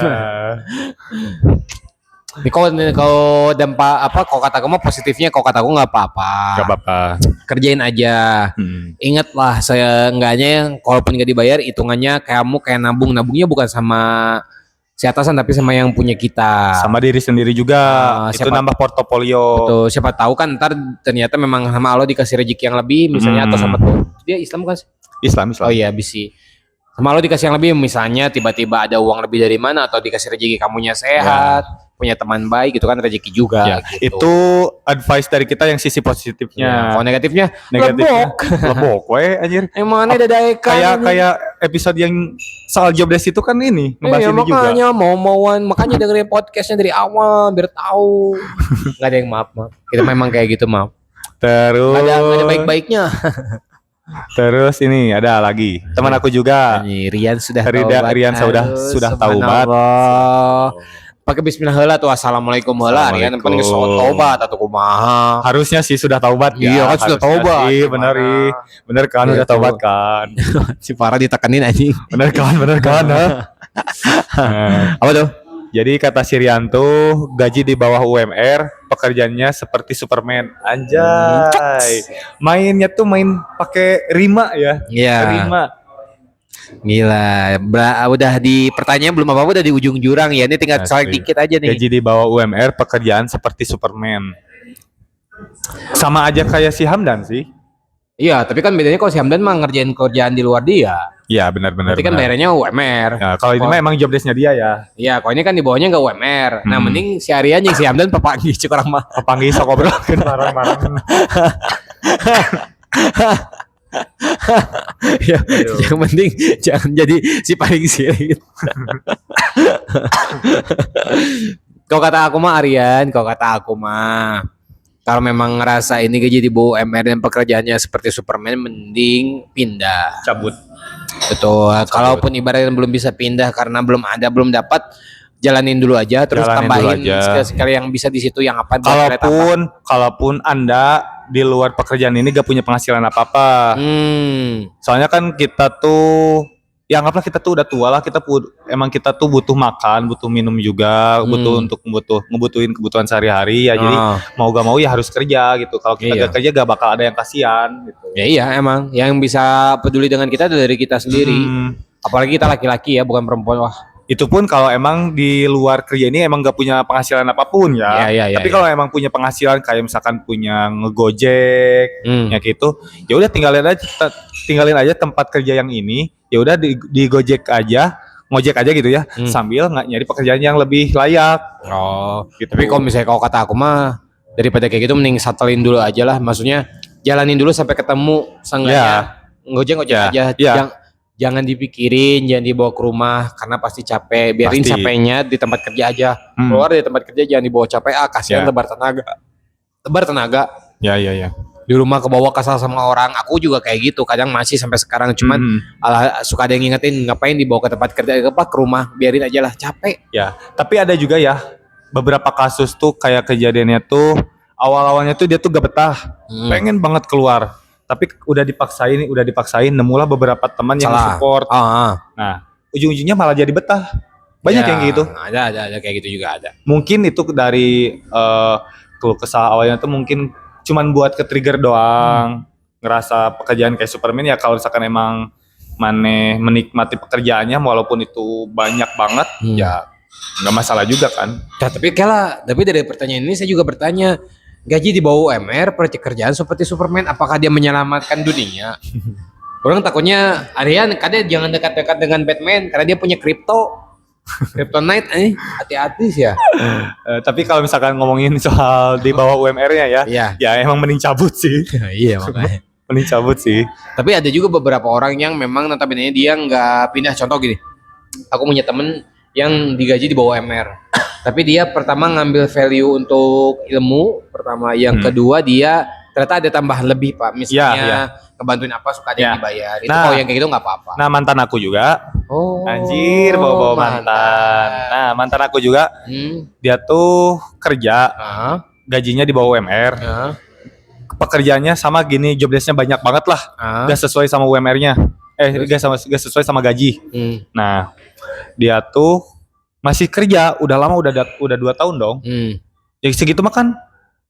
Ini kalau dampak apa? Kalau kata kamu positifnya, kalau kata aku nggak apa-apa. Gak apa-apa. Kerjain aja. Ingatlah, saya enggaknya, kalaupun nggak dibayar, hitungannya kamu kayak nabungnya bukan sama si atasan tapi sama yang punya kita. Sama diri sendiri juga. Itu nambah portofolio. Betul. Siapa tahu kan ntar ternyata memang sama Allah dikasih rezeki yang lebih, misalnya atau sama tuh dia Islam kan? Islam. Oh iya, bisa. Sama Allah dikasih yang lebih, misalnya tiba-tiba ada uang lebih dari mana atau dikasih rezeki kamunya sehat, punya teman baik gitu kan, rezeki juga. Ya, gitu. itu advice dari kita yang sisi positifnya. Kalau negatifnya lebok we anjir. Emang ada Kayak episode yang soal job desk itu kan ini ngebahas ini juga. Makanya makanya dengerin podcastnya dari awal biar tahu. Nggak ada yang maaf. Kita memang kayak gitu, maaf. Terus Nggak ada baik-baiknya. Terus ini ada lagi teman aku juga. Rian sudah Rian sudah taubat. Pakai bismillah heula tuh, assalamualaikum heula. Rian paling taubat atau kumaha. Harusnya sih sudah taubat ya. Iya kan sudah taubat. Bener kan udah taubat kan. Si Farah ditekanin anjing. Bener kan. Apa tuh? Jadi kata si Rian tuh gaji di bawah UMR, pekerjaannya seperti Superman. Anjay. Mainnya tuh main pakai rima ya. Iya. Rima. Gila, udah di pertanyaan belum apa-apa udah di ujung jurang ya. Ini tinggal selek dikit aja nih. Gaji di bawah UMR, pekerjaan seperti Superman. Sama aja kayak si Hamdan sih. Iya, tapi kan bedanya kalau si Hamdan mah ngerjain kerjaan di luar dia. Iya, benar-benar. Berarti kan bayarnya UMR. Ya, kalau ini mah emang job desk-nya dia ya. Iya, kalau ini kan di bawahnya nggak UMR. Nah, mending si Aryan yang si Hamdan papanggih cek orang mah. Papanggih sok obrolkeun bareng-bareng. Ya, yang penting jangan jadi si paling sirik. Kalau kata aku mah Aryan, kalau memang ngerasa ini gaji di bawah UMR dan pekerjaannya seperti Superman, mending pindah. Cabut. Betul. Kalaupun ibaratnya belum bisa pindah karena belum dapat, jalanin dulu aja, terus tambahin sekali yang bisa di situ yang apa. Kalaupun Anda di luar pekerjaan ini gak punya penghasilan apa-apa. Soalnya kan kita tuh, ya anggaplah kita tuh udah tua lah, emang kita tuh butuh makan, butuh minum juga, ngebutuhin kebutuhan sehari-hari ya. Jadi mau gak mau ya harus kerja gitu. Kalau kita gak kerja gak bakal ada yang kasihan gitu. Ya iya, emang yang bisa peduli dengan kita dari kita sendiri. Apalagi kita laki-laki ya, bukan perempuan. Wah, itu pun kalau emang di luar kerja ini emang gak punya penghasilan apapun ya. Tapi kalau emang punya penghasilan kayak misalkan punya ngegojek, ya gitu, ya udah tinggalin aja tempat kerja yang ini. Ya udah di Gojek aja, ngojek aja gitu ya, sambil nggak nyari pekerjaan yang lebih layak. Oh, gitu. Tapi kalau misalnya kalau kata aku mah daripada kayak gitu mending satelin dulu aja lah. Maksudnya jalanin dulu sampai ketemu seenggaknya. Ngojek aja. Jangan dipikirin, jangan dibawa ke rumah karena pasti capek. Biarin capeknya di tempat kerja aja. Keluar dari tempat kerja jangan dibawa capek. Kasihan tebar tenaga. Ya. Di rumah kebawa kesal sama orang. Aku juga kayak gitu. Kadang masih sampai sekarang. Cuman suka ada yang ngingetin ngapain dibawa ke tempat kerja ke rumah. Biarin aja lah, capek. Ya. Tapi ada juga ya beberapa kasus tuh kayak kejadiannya tuh awal-awalnya tuh dia tuh gak betah, pengen banget keluar. Tapi udah dipaksain, nemulah beberapa teman yang support. Nah, ujung-ujungnya malah jadi betah. Banyak Ya, yang kayak gitu. ada kayak gitu juga ada. Mungkin itu dari keluh kesah awalnya tuh mungkin cuman buat ke-trigger doang. Ngerasa pekerjaan kayak Superman ya kalau misalkan emang maneh menikmati pekerjaannya walaupun itu banyak banget ya nggak masalah juga kan. Nah, tapi dari pertanyaan ini saya juga bertanya, gaji di bawah UMR pekerjaan seperti Superman, apakah dia menyelamatkan dunia? Orang takutnya Aryan kadang jangan dekat-dekat dengan Batman karena dia punya Kryptonite, hati-hati sih ya. Tapi kalau misalkan ngomongin soal di bawah UMR-nya ya, Iya. ya emang mending cabut sih. Iya makanya. Mending cabut sih. Tapi ada juga beberapa orang yang memang notabene dia nggak pindah. Contoh gini, aku punya temen yang digaji di bawah UMR. Tapi dia pertama ngambil value untuk ilmu, pertama. Yang kedua dia ternyata ada tambahan lebih Pak. Misalnya ngebantuin apa suka ada yang dibayar. Itu kalau yang kayak gitu nggak apa-apa. Nah mantan aku juga. Oh. Anjir bawa-bawa mantan. Nah mantan aku juga. Dia tuh kerja. Gajinya di bawah UMR. Pekerjaannya sama gini, job desk-nya banyak banget lah. Gak sesuai sama UMR-nya. Gak sesuai sama gaji. Nah dia tuh masih kerja. Udah lama, udah 2 tahun dong. Ya segitu mah kan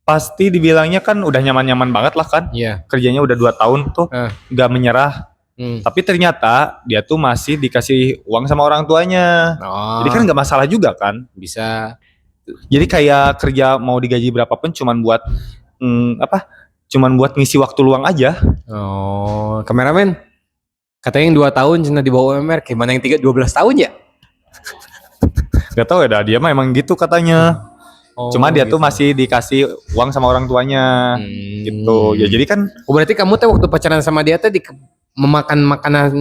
pasti dibilangnya kan udah nyaman-nyaman banget lah kan. Kerjanya udah 2 tahun tuh gak menyerah. Tapi ternyata dia tuh masih dikasih uang sama orang tuanya. Jadi kan gak masalah juga kan. Bisa. Jadi kayak kerja mau digaji berapapun cuman buat cuman buat ngisi waktu luang aja. Oh, kameramen. Katanya yang 2 tahun cina di bawah UMR, gimana yang 12 tahun ya? Gak tau ya, dia mah emang gitu katanya. Cuma dia gitu. tuh masih dikasih uang sama orang tuanya. Gitu. Ya jadi kan. Berarti kamu tuh waktu pacaran sama dia tuh memakan makanan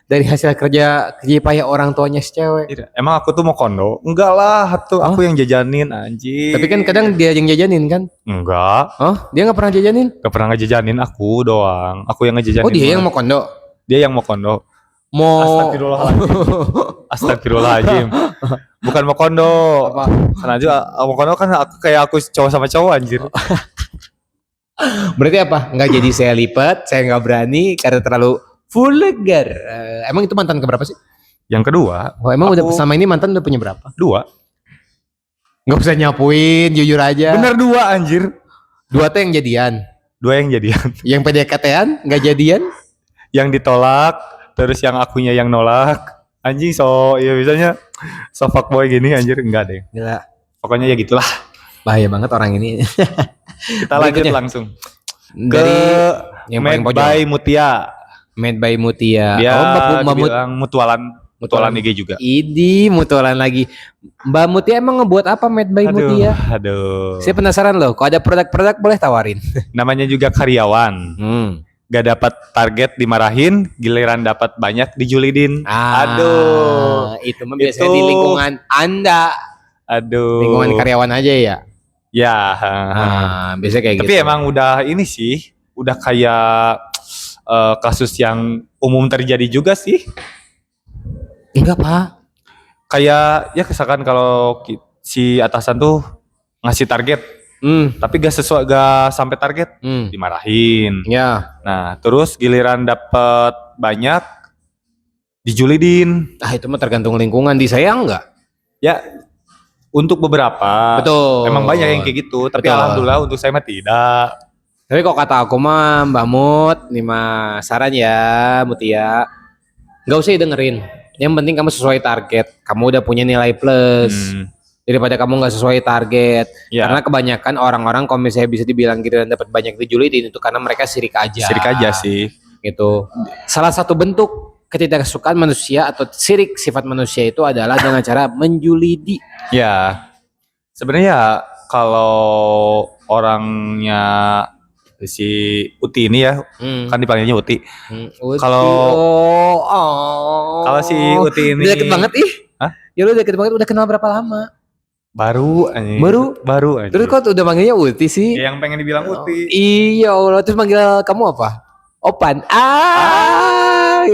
dari hasil kerja payah orang tuanya si cewek. Emang aku tuh mau kondo? Enggak lah, tuh aku yang jajanin anjir. Tapi kan kadang dia yang jajanin kan? Enggak. Dia nggak pernah jajanin? Gak pernah ngejajanin, aku doang. Aku yang ngejajanin. Oh dia yang mau kondo? Dia yang mau kondo. Astagfirullahaladzim. Bukan mau kondo. Apa? Sengaja mau kondo kan aku cowok sama cowok anjir. Berarti apa? Nggak jadi saya lipat, saya nggak berani karena terlalu vulgar. Emang itu mantan keberapa sih? Yang kedua. Oh, emang udah sama ini mantan udah punya berapa? 2. Nggak usah nyapuin, jujur aja. Bener 2 anjir. 2 tuh yang jadian. 2 yang jadian. Yang PDKT-an nggak jadian? Yang ditolak, terus yang akunya yang nolak. Anjing ya biasanya so fuckboy gini anjir, enggak deh. Gila. Pokoknya ya gitulah. Bahaya banget orang ini. Kita lanjut langsung dari yang Made paling by Mutia. Made by Mutia. Dia dibilang mutualan IG juga. Idi mutualan lagi. Mbak Mutia emang ngebuat apa Made by Mutia? Aduh. Saya penasaran loh. Kalau ada produk-produk boleh tawarin. Namanya juga karyawan. Gak dapat target dimarahin, giliran dapat banyak dijulidin. Aduh. Itu mah biasanya di lingkungan Anda. Aduh. Lingkungan karyawan aja ya. Ya. Biasanya kayak gitu. Tapi emang udah ini sih, udah kayak kasus yang umum terjadi juga sih. Enggak Pak. Kayak ya misalkan kalau si atasan tuh ngasih target, tapi gak sampai target, dimarahin. Ya. Nah terus giliran dapet banyak dijulidin. Itu mah tergantung lingkungan. Di saya enggak. Ya untuk beberapa. Betul. Emang banyak yang kayak gitu. Tapi alhamdulillah untuk saya mah tidak. Tapi kok kata aku mah Mbak Mut, nih mah saran ya Mutia, nggak usah dengerin. Yang penting kamu sesuai target. Kamu udah punya nilai plus. Daripada kamu nggak sesuai target. Karena kebanyakan orang-orang kalau misalnya bisa dibilang gitu dan dapat banyak dijulidin itu karena mereka sirik aja. Sirik aja sih. Gitu. Salah satu bentuk ketidaksukaan manusia atau sirik sifat manusia itu adalah dengan cara menjulidi. Ya. Sebenarnya kalau orangnya si Uti ini ya, kan dipanggilnya Uti. Kalau si Uti ini udah deket banget ya lu deket banget, udah kenal berapa lama? Baru aja. Terus kok udah manggilnya Uti sih? Ya, yang pengen dibilang Uti. Iya Allah, terus manggil kamu apa? Opan.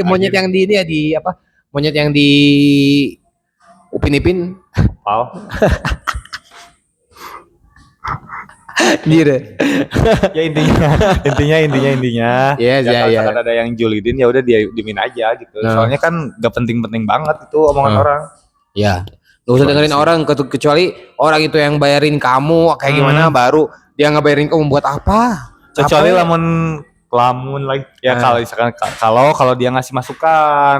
Monyet yang di ini ya di apa? Monyet yang di Upin Ipin. Anjir. Ya intinya. Yes, Ya ya, kalau ya. misalkan ada yang julidin ya udah dia diemin aja gitu. Nah. Soalnya kan gak penting-penting banget itu omongan Nah. orang. Ya. Gak usah Gitu dengerin aja sih. orang kecuali orang itu yang bayarin kamu kayak gimana baru dia ngebayarin kamu buat apa? Kecuali Capek. lamun lagi ya Ah. kalau misalkan kalau dia ngasih masukan,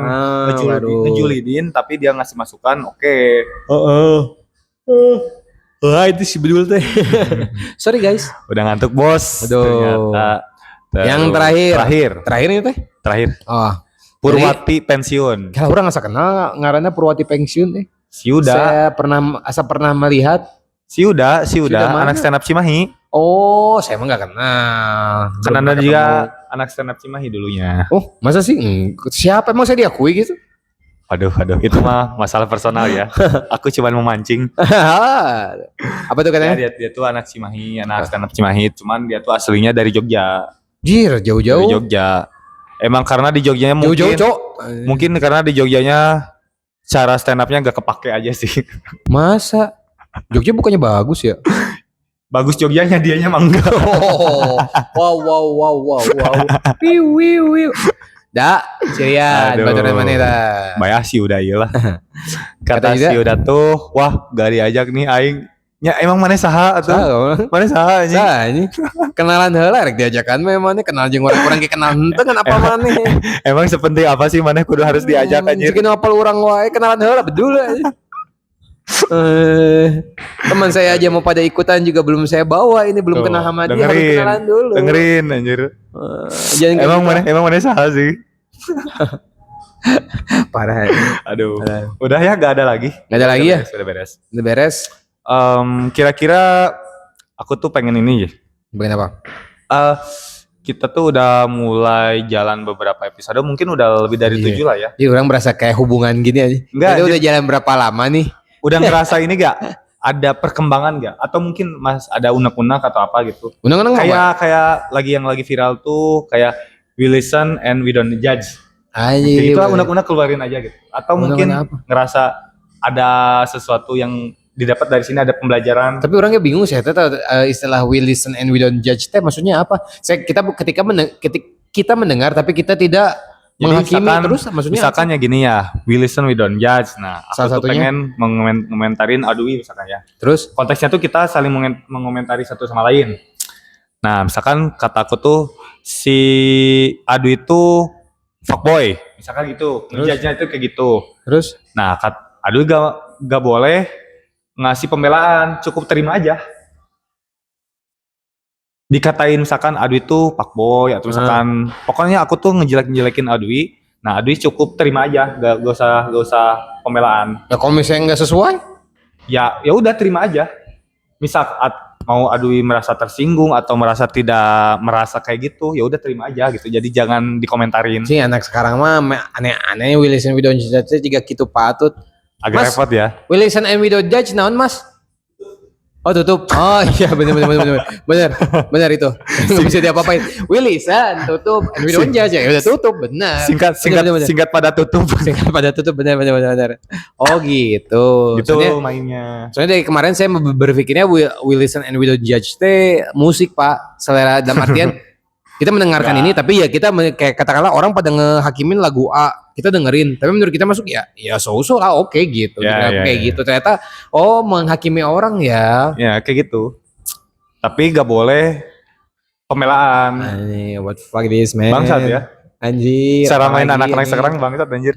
waduh. ngejulidin tapi dia ngasih masukan, oke. Wah itu si bedul teh. Sorry guys. Udah ngantuk bos. Aduh. Ternyata. Yang Terakhir. Terakhir ini teh. Terakhir. Oh. Purwati pensiun. Kalau orang asa kenal ngaranna Purwati pensiun teh. Siuda. Saya pernah melihat. Siuda, mana? anak stand up Cimahi. Oh, saya emang nggak kenal. Kan Belum Anda pernah juga ketemu. anak stand up Cimahi dulunya. Oh, masa sih? Siapa emang saya diakui gitu? Aduh, itu mah masalah personal ya. Aku cuma memancing. Apa tuh Ya, katanya? dia tuh anak Cimahi, anak stand up Cimahi. Cuman dia tuh aslinya dari Jogja. Jir, Dari jauh-jauh. Jogja. Emang karena di Jogjanya Jauh-jauh, mungkin Cok. mungkin karena di Jogjanya cara stand up-nya gak kepake aja sih. Masa? Jogja bukannya bagus ya? Bagus Jogjanya, dianya mah enggak. Wow. Wiu. Da, cirian, Aduh. baturan mana dah? Bayah sih udah iyalah. Kata Kata juga. si udah tuh, wah gak diajak nih aing. Ya emang mana saha atuh? Mana saha anjing? Sah ini kenalan heula rek diajakan memang kenal jeung orang-orang ge kenal henteu kan apa maneh. Emang sepenting apa sih mana kudu harus diajak anjir? Jika apal urang wae kenalan heula bedul aja. Teman saya aja mau pada ikutan juga belum saya bawa ini belum Tuh, kenal sama dia harus kenalan dulu. Dengerin anjir. Jangan kayak gitu. Emang mana saha sih? Parah. Aduh. Udah ya gak ada lagi. Nggak ada lagi ya? Sudah beres. Udah beres. Kira-kira aku tuh pengen ini ya. Bagian apa? Kita tuh udah mulai jalan beberapa episode, mungkin udah lebih dari 7 lah ya. Iya orang berasa kayak hubungan gini aja. Enggak, Kita udah jalan berapa lama nih? Udah ngerasa ini gak? Ada perkembangan gak? Atau mungkin mas ada unek-unek atau apa gitu? Undang-undang apa? Kayak yang lagi viral tuh kayak we listen and we don't judge. Anjir. Itu unek-unek keluarin aja gitu. Atau mungkin Unek-unek apa? ngerasa ada sesuatu yang didapat dari sini, ada pembelajaran. Tapi orangnya bingung saya tahu istilah we listen and we don't judge teh maksudnya apa? Kita mendengar tapi kita tidak Jadi menghakimi terus maksudnya misalkan ya gini ya, we listen we don't judge. Nah, aku Salah tuh satunya? pengen mengomentarin Adui misalkan ya. terus Konteksnya tuh kita saling mengomentari satu sama lain. Nah, misalkan kata aku tuh si Adu itu fuckboy, misalkan gitu. Terus? Ngejudge-nya itu kayak gitu. terus Nah, Adu gak boleh ngasih pembelaan, cukup terima aja. Dikatain misalkan Adu itu fuckboy atau misalkan pokoknya aku tuh ngejelek-jelekin Adui. Nah, Adui cukup terima aja, gak usah pembelaan. ya kalau misalnya nggak sesuai Ya udah terima aja. Misal mau Adui merasa tersinggung atau merasa tidak merasa kayak gitu, ya udah terima aja gitu. Jadi jangan dikomentarin. sih anak sekarang mah aneh-aneh we listen we don't judge jika gitu patut. Agak Mas, repot ya. We listen and we don't judge naon mas? Oh tutup. Oh iya benar itu. Nggak bisa diapa-apain. We listen tutup and we don't judge ya udah tutup benar. Benar. Singkat pada tutup. Singkat pada tutup benar. Oh gitu. Gitu Soalnya, mainnya. soalnya dari kemarin saya berpikirnya we listen and we don't judge teh musik pak selera dalam artian kita mendengarkan Nggak. ini tapi ya kita kayak katakanlah orang pada ngehakimin lagu A kita dengerin tapi menurut kita masuk ya so-so lah oke gitu Ya, Kayak ya. gitu ternyata menghakimi orang ya. Ya kayak gitu. Tapi gak boleh pembelaan. Anjir, what the fuck this man? Bangsat ya. Anjir. Cara main apalagi anak-anak ini? sekarang bangsat anjir.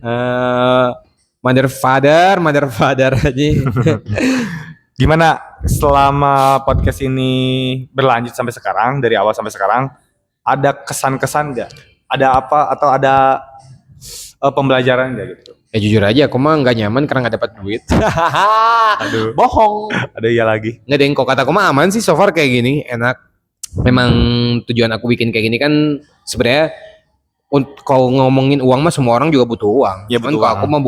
Mother father aja. Gimana selama podcast ini berlanjut sampai sekarang, dari awal sampai sekarang, ada kesan-kesan gak? Ada apa atau ada pembelajaran gak gitu? Ya jujur aja aku mah nggak nyaman karena nggak dapat duit. Aduh, Bohong. ada iya lagi. Nggak deng kok kataku mah aman sih so far kayak gini enak. Memang tujuan aku bikin kayak gini kan sebenarnya Kalau ngomongin uang mah semua orang juga butuh uang. Ya, Cuman butuh kalau uang. aku mah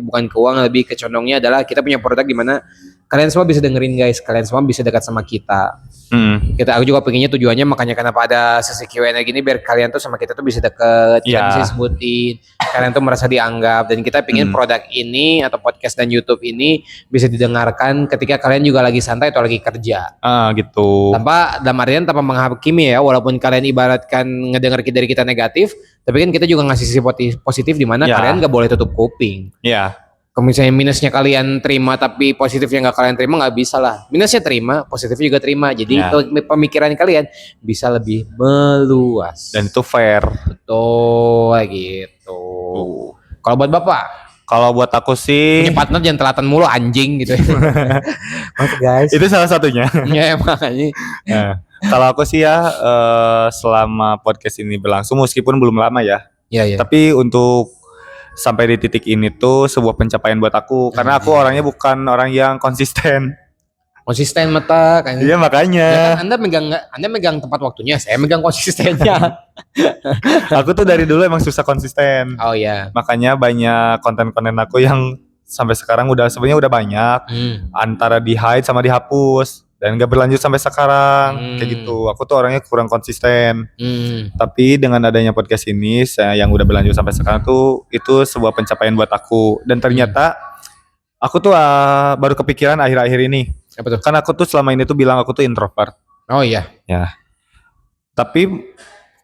bukan ke uang, lebih ke condongnya adalah kita punya produk di mana kalian semua bisa dengerin guys, kalian semua bisa dekat sama kita. Aku juga pengennya tujuannya makanya kenapa ada sesi Q&A gini biar kalian tuh sama kita tuh bisa deket, kita Ya. bisa sebutin, kalian tuh merasa dianggap dan kita pengen produk ini atau podcast dan YouTube ini bisa didengarkan ketika kalian juga lagi santai atau lagi kerja. Gitu. Dalam artian tanpa menghakimi ya, walaupun kalian ibaratkan ngedenger dari kita negatif, tapi kan kita juga ngasih sisi positif di mana Ya. kalian gak boleh tutup kuping. Ya. Kalau misalnya minusnya kalian terima tapi positifnya nggak kalian terima, nggak bisa lah. Minusnya terima, positifnya juga terima. Jadi Ya. pemikiran kalian bisa lebih meluas. Dan itu fair. Betul gitu. Kalau buat bapak, Kalau buat aku sih punya partner jangan telatan mulu anjing gitu. Maaf guys. itu salah satunya. Ya makanya. Nah, kalau aku sih ya selama podcast ini berlangsung meskipun belum lama ya. Iya. Tapi untuk sampai di titik ini tuh sebuah pencapaian buat aku karena aku orangnya bukan orang yang konsisten. Konsisten mata kan. Iya makanya. Ya kan Anda megang tepat waktunya, saya megang konsistennya. Aku tuh dari dulu emang susah konsisten. Oh iya. Makanya banyak konten-konten aku yang sampai sekarang sebenarnya udah banyak antara di hide sama dihapus dan gak berlanjut sampai sekarang kayak gitu. Aku tuh orangnya kurang konsisten. Tapi dengan adanya podcast ini yang udah berlanjut sampai sekarang tuh itu sebuah pencapaian buat aku dan ternyata aku tuh baru kepikiran akhir-akhir ini. Apa tuh? Kan aku tuh selama ini tuh bilang aku tuh introvert. Oh iya. Ya. Tapi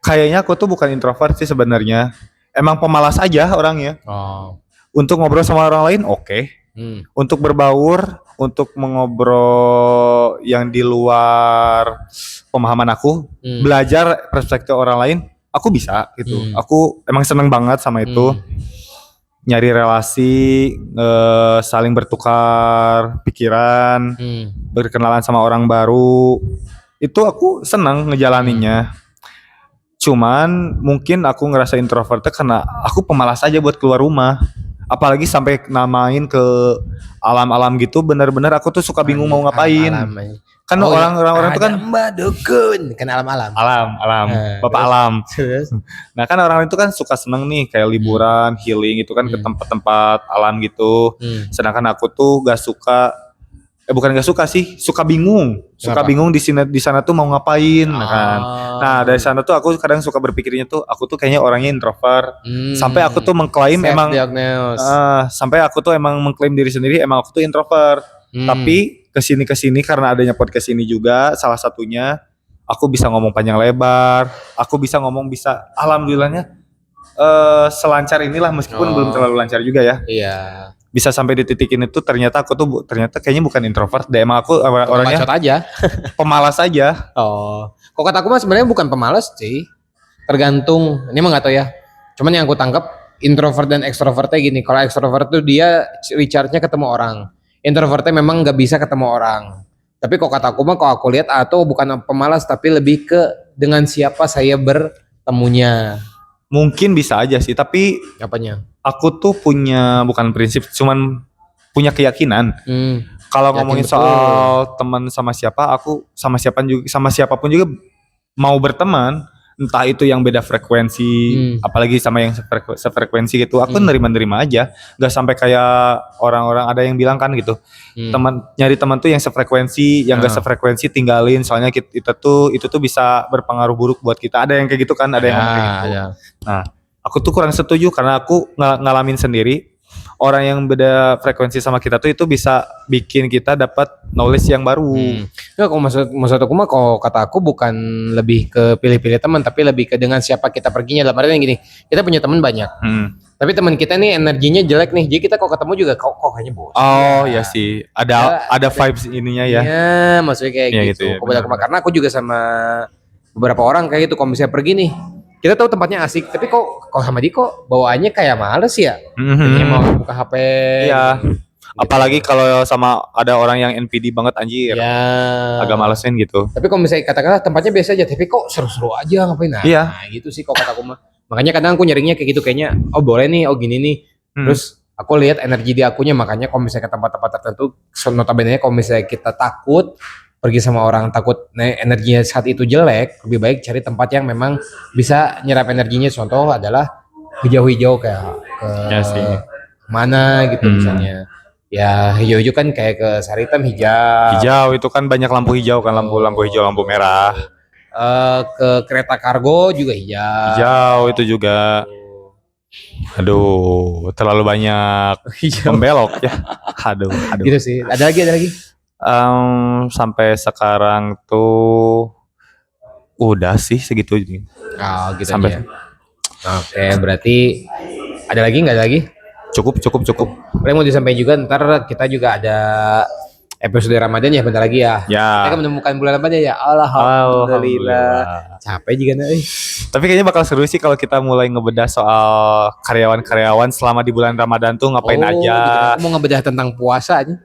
kayaknya aku tuh bukan introvert sih sebenarnya. Emang pemalas aja orangnya. Oh. Untuk ngobrol sama orang lain oke. Untuk berbaur, untuk mengobrol yang di luar pemahaman aku, belajar perspektif orang lain, aku bisa gitu. Aku emang seneng banget sama itu. Nyari relasi, saling bertukar pikiran, berkenalan sama orang baru. Itu aku seneng ngejalaninnya. Cuman mungkin aku ngerasa introvertnya karena aku pemalas aja buat keluar rumah. Apalagi sampai namain ke alam-alam gitu, bener-bener aku tuh suka bingung mau ngapain. Kan orang-orang itu kan Mbak Dukun, kan alam-alam. alam, bapak alam. Nah kan orang itu kan suka seneng nih kayak liburan, healing itu kan ke tempat-tempat alam gitu. Sedangkan aku tuh gak suka, bukan gak suka sih, suka bingung. Suka Kenapa? bingung di sana tuh mau ngapain, kan. Nah dari sana tuh aku kadang suka berpikirnya tuh aku tuh kayaknya orangnya introvert. Sampai aku tuh mengklaim sampai aku tuh emang mengklaim diri sendiri emang aku tuh introvert. Tapi kesini karena adanya podcast ini juga salah satunya aku bisa ngomong panjang lebar, aku bisa alhamdulillahnya selancar inilah meskipun belum terlalu lancar juga ya. Iya. Bisa sampai di titik ini tuh ternyata aku tuh kayaknya bukan introvert deh, emang aku orangnya Bacot aja. pemalas aja. Oh. Kok kata aku mah sebenarnya bukan pemalas sih. Tergantung. Ini mah nggak tahu ya. Cuman yang aku tangkap introvert dan extrovertnya gini. Kalau extrovert tuh dia recharge-nya ketemu orang. Introvertnya memang nggak bisa ketemu orang. Tapi kok kata aku mah kalau aku lihat atau bukan pemalas tapi lebih ke dengan siapa saya bertemunya. Mungkin bisa aja sih, tapi Apanya? aku tuh punya bukan prinsip, cuman punya keyakinan. Kalau Yakin ngomongin betul. soal teman sama siapa, aku sama siapapun juga mau berteman, entah itu yang beda frekuensi, apalagi sama yang sefrekuensi gitu, aku nerima-nerima aja. Gak sampai kayak orang-orang ada yang bilang kan gitu, nyari teman tuh yang sefrekuensi, yang gak sefrekuensi tinggalin, soalnya itu tuh bisa berpengaruh buruk buat kita. Ada yang kayak gitu kan, ada yang ngomong kayak gitu. Nah, aku tuh kurang setuju karena aku ngalamin sendiri. Orang yang beda frekuensi sama kita tuh itu bisa bikin kita dapat knowledge yang baru. Nah, kalau maksud aku mah kalau kata aku bukan lebih ke pilih-pilih teman tapi lebih ke dengan siapa kita perginya. Dalam artian gini, kita punya teman banyak. Tapi teman kita nih energinya jelek nih. Jadi kita kalau ketemu juga kok kayaknya bosan. Oh ya sih, ada vibes ininya ya. Iya, maksudnya kayak Ya, gitu. ya, Karena aku juga sama beberapa orang kayak gitu kalau misalnya pergi nih. Kita tahu tempatnya asik, tapi kok sama dia kok bawaannya kayak males ya. Kayak mau buka HP. Iya. Apalagi kalau sama ada orang yang NPD banget anjir. Ya. Agak malesin gitu. Tapi kalau misalnya katakanlah tempatnya biasa aja, tapi kok seru-seru aja ngapain? Nah, Iya. gitu sih kok kataku mah. Makanya kadang aku nyarinya kayak gitu kayaknya, oh boleh nih, oh gini nih. Terus aku lihat energi di akunya, makanya kalau misalnya ke tempat-tempat tertentu, notabene kalau misalnya kita takut pergi sama orang takut energinya saat itu jelek, lebih baik cari tempat yang memang bisa nyerap energinya. Contoh adalah hijau-hijau kayak ke Ya sih. mana gitu misalnya. Ya hijau-hijau kan kayak ke Saritem hijau. Hijau itu kan banyak lampu hijau kan, lampu hijau, lampu merah. Ke kereta kargo juga hijau. Hijau itu juga. Aduh, terlalu banyak Hijau. membelok ya. Aduh. Gitu sih. Ada lagi. Sampai sekarang tuh udah sih segitu. Oh gitu Sampai- aja. Oke, berarti ada lagi nggak ada lagi? Cukup. Paling mau disampaikan juga ntar kita juga ada episode Ramadan ya bentar lagi ya. Ya. Kita kan menemukan bulan Ramadan ya. Alhamdulillah. Capek juga nih. Tapi kayaknya bakal seru sih kalau kita mulai ngebedah soal karyawan-karyawan selama di bulan Ramadan tuh ngapain aja. Gitu. Aku mau ngebedah tentang puasa aja.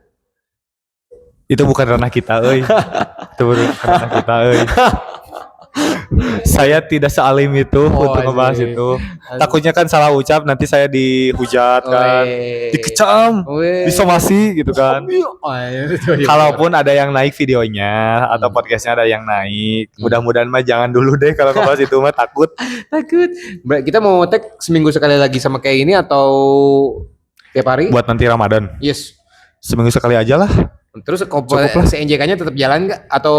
Itu bukan ranah kita, euy. Itu bukan ranah kita, euy. Saya tidak sealim itu untuk ngebahas anjing. itu. Takutnya kan salah ucap nanti saya dihujat kan, dikecam, disomasi gitu kan. Kalaupun ada yang naik videonya atau podcastnya ada yang naik, mudah-mudahan mah jangan dulu deh kalau ngebahas itu mah takut. Kita mau tag seminggu sekali lagi sama kayak ini atau tiap hari? Buat nanti Ramadan. Yes. Seminggu sekali aja lah. Terus Cukup lah. si NJK-nya tetap jalan nggak atau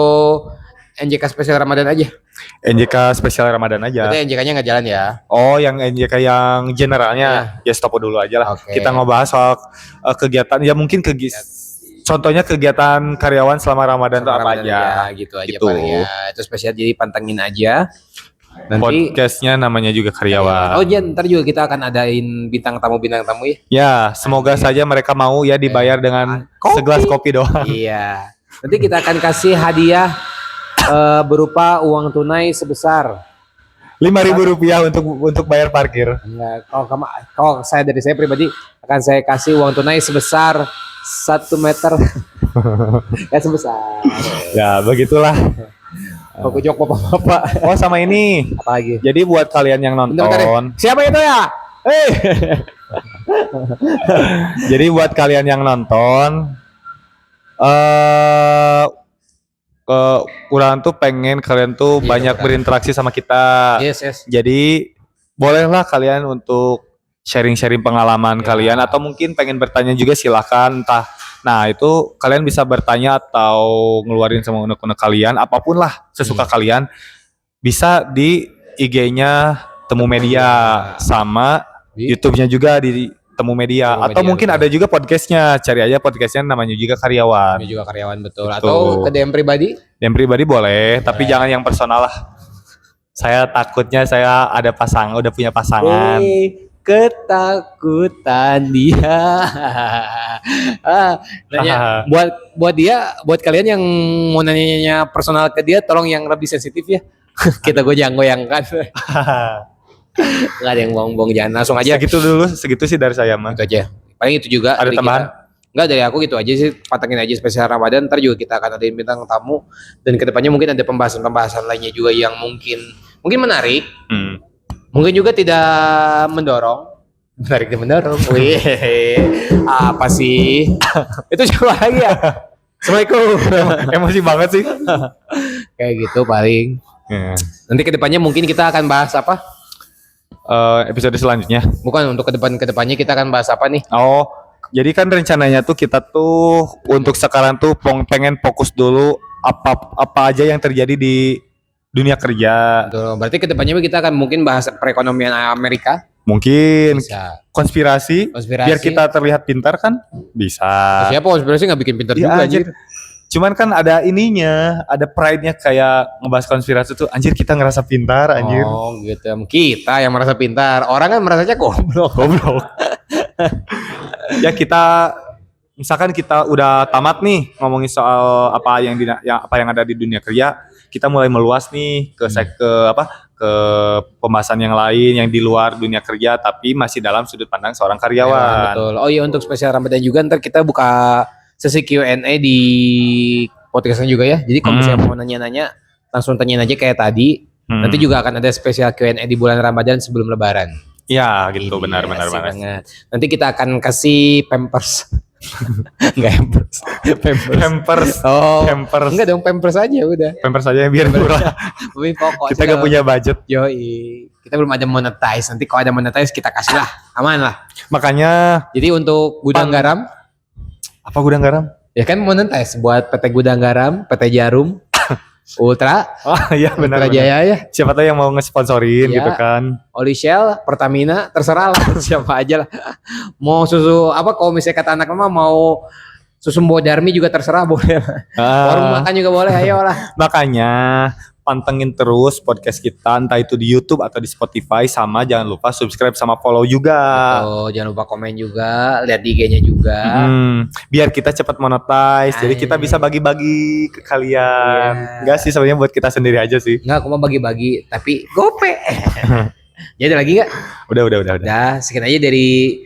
NJK spesial Ramadan aja? NJK spesial Ramadan aja. Berarti NJK-nya nggak jalan ya? Oh, yang NJK yang generalnya ya stop dulu aja lah. Oke. Kita ngebahas soal kegiatan ya mungkin contohnya kegiatan karyawan selama Ramadan tuh apa Ramadan aja. gitu aja Gitu. paling ya. Itu spesial jadi pantengin aja. Nanti Podcastnya namanya juga karyawan. Oh iya, ntar juga kita akan adain bintang tamu ya. Ya, semoga saja mereka mau ya dibayar dengan segelas kopi doang. Iya. Nanti kita akan kasih hadiah berupa uang tunai sebesar Rp5.000 untuk bayar parkir. enggak, kalau dari saya pribadi akan saya kasih uang tunai sebesar 1 meter. Ya sebesar. Ya, begitulah. Pokok bapak-bapak. Oh, sama ini. Apa lagi? Jadi buat kalian yang Bentar, nonton, siapa itu ya? jadi buat kalian yang nonton, kurang tuh pengen kalian tuh Iya, banyak benar. berinteraksi sama kita. Yes. Jadi bolehlah kalian untuk sharing-sharing pengalaman kalian atau mungkin pengen bertanya juga silakan entah. Nah itu kalian bisa bertanya atau ngeluarin semua unek-unek kalian apapun lah sesuka kalian bisa di IG-nya Temu Media sama YouTube-nya juga di Temu Media Temu atau Media, mungkin betul. ada juga podcastnya, cari aja podcastnya namanya juga karyawan. Ini juga karyawan betul. Betul. Atau ke DM pribadi? Yang pribadi boleh, tapi jangan yang personal lah. Saya takutnya saya ada udah punya pasangan. Ketakutan dia. Nanya, buat kalian yang mau nanya personal ke dia, tolong yang lebih sensitif ya. Kita goyang-goyangkan. Nggak ada yang bohong-bohong, jangan langsung aja. Segitu sih dari saya mah. Itu aja. Paling itu juga. Ada dari tambahan? Enggak, dari aku gitu aja sih. Pantengin aja spesial Ramadan. Ntar juga kita akan ada bintang tamu. Dan kedepannya mungkin ada pembahasan-pembahasan lainnya juga yang mungkin menarik. Mungkin juga tidak mendorong. Menarik dan mendorong. Wih, apa sih? Itu siapa lagi ya? Assalamualaikum. Emosi banget sih. Kayak gitu paling. Nanti kedepannya mungkin kita akan bahas apa? Episode selanjutnya. Bukan, untuk kedepannya kita akan bahas apa nih? Oh, jadi kan rencananya tuh kita tuh untuk sekarang tuh pengen fokus dulu apa aja yang terjadi di dunia kerja. Betul. Berarti kedepannya kita akan mungkin bahas perekonomian Amerika. Mungkin Bisa. konspirasi. Biar kita terlihat pintar kan? Bisa. Siapa konspirasi nggak bikin pintar Iya, juga anjir. Cuman kan ada ininya, ada pride-nya kayak ngebahas konspirasi tuh, anjir kita ngerasa pintar, anjir. Oh gitu. Kita yang merasa pintar. Orang kan merasanya goblok. Ya kita misalkan kita udah tamat nih ngomongin soal apa yang ada di dunia kerja, kita mulai meluas nih ke pembahasan yang lain yang di luar dunia kerja tapi masih dalam sudut pandang seorang karyawan. Betul. Oh iya, untuk spesial Ramadan juga ntar kita buka sesi Q&A di podcastnya juga ya. Jadi kalau misalnya mau nanya-nanya langsung tanyain aja kayak tadi. Nanti juga akan ada spesial Q&A di bulan Ramadan sebelum Lebaran. Ya gitu, Ini benar asik banget. banget. Nanti kita akan kasih pampers. Enggak Pampers. Pampers. Pampers. Oh. Pampers. Enggak dong Pampers aja udah. Pampers aja biar murah. Tapi pokok Kita gak punya budget. Yoi. Kita belum ada monetize. Nanti kalau ada monetize kita kasih lah. Aman lah. Makanya Jadi untuk gudang garam, apa gudang garam? ya kan monetize buat PT Gudang Garam, PT Jarum, Ultra, Oh iya benar. Ultra Jaya ya, Siapa tahu yang mau ngesponsorin Iya. gitu kan. Oli Shell, Pertamina, terserah lah siapa aja lah. Mau susu apa kalau misalnya kata anak mama mau susu Bodarmi juga terserah boleh. Warung makan juga boleh, ayo lah. Makanya pantengin terus podcast kita entah itu di YouTube atau di Spotify, sama jangan lupa subscribe sama follow juga. Oh, jangan lupa komen juga, lihat di IG-nya juga. Biar kita cepat monetize. Jadi kita bisa bagi-bagi ke kalian. Iya. Enggak sih sebenarnya buat kita sendiri aja sih. Enggak, aku mau bagi-bagi, tapi gope. Jadi ada lagi nggak? Udah. Udah, sekian aja dari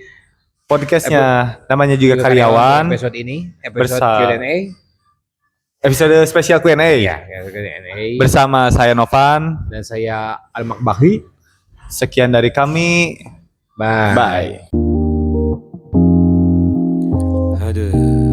Podcastnya namanya juga karyawan. episode ini, episode Bersama- Q&A. Episode spesial Q&A. Ya, Q&A. Bersama saya Novan. Dan saya Al-Makbahi. Sekian dari kami. Bye. Bye. Aduh.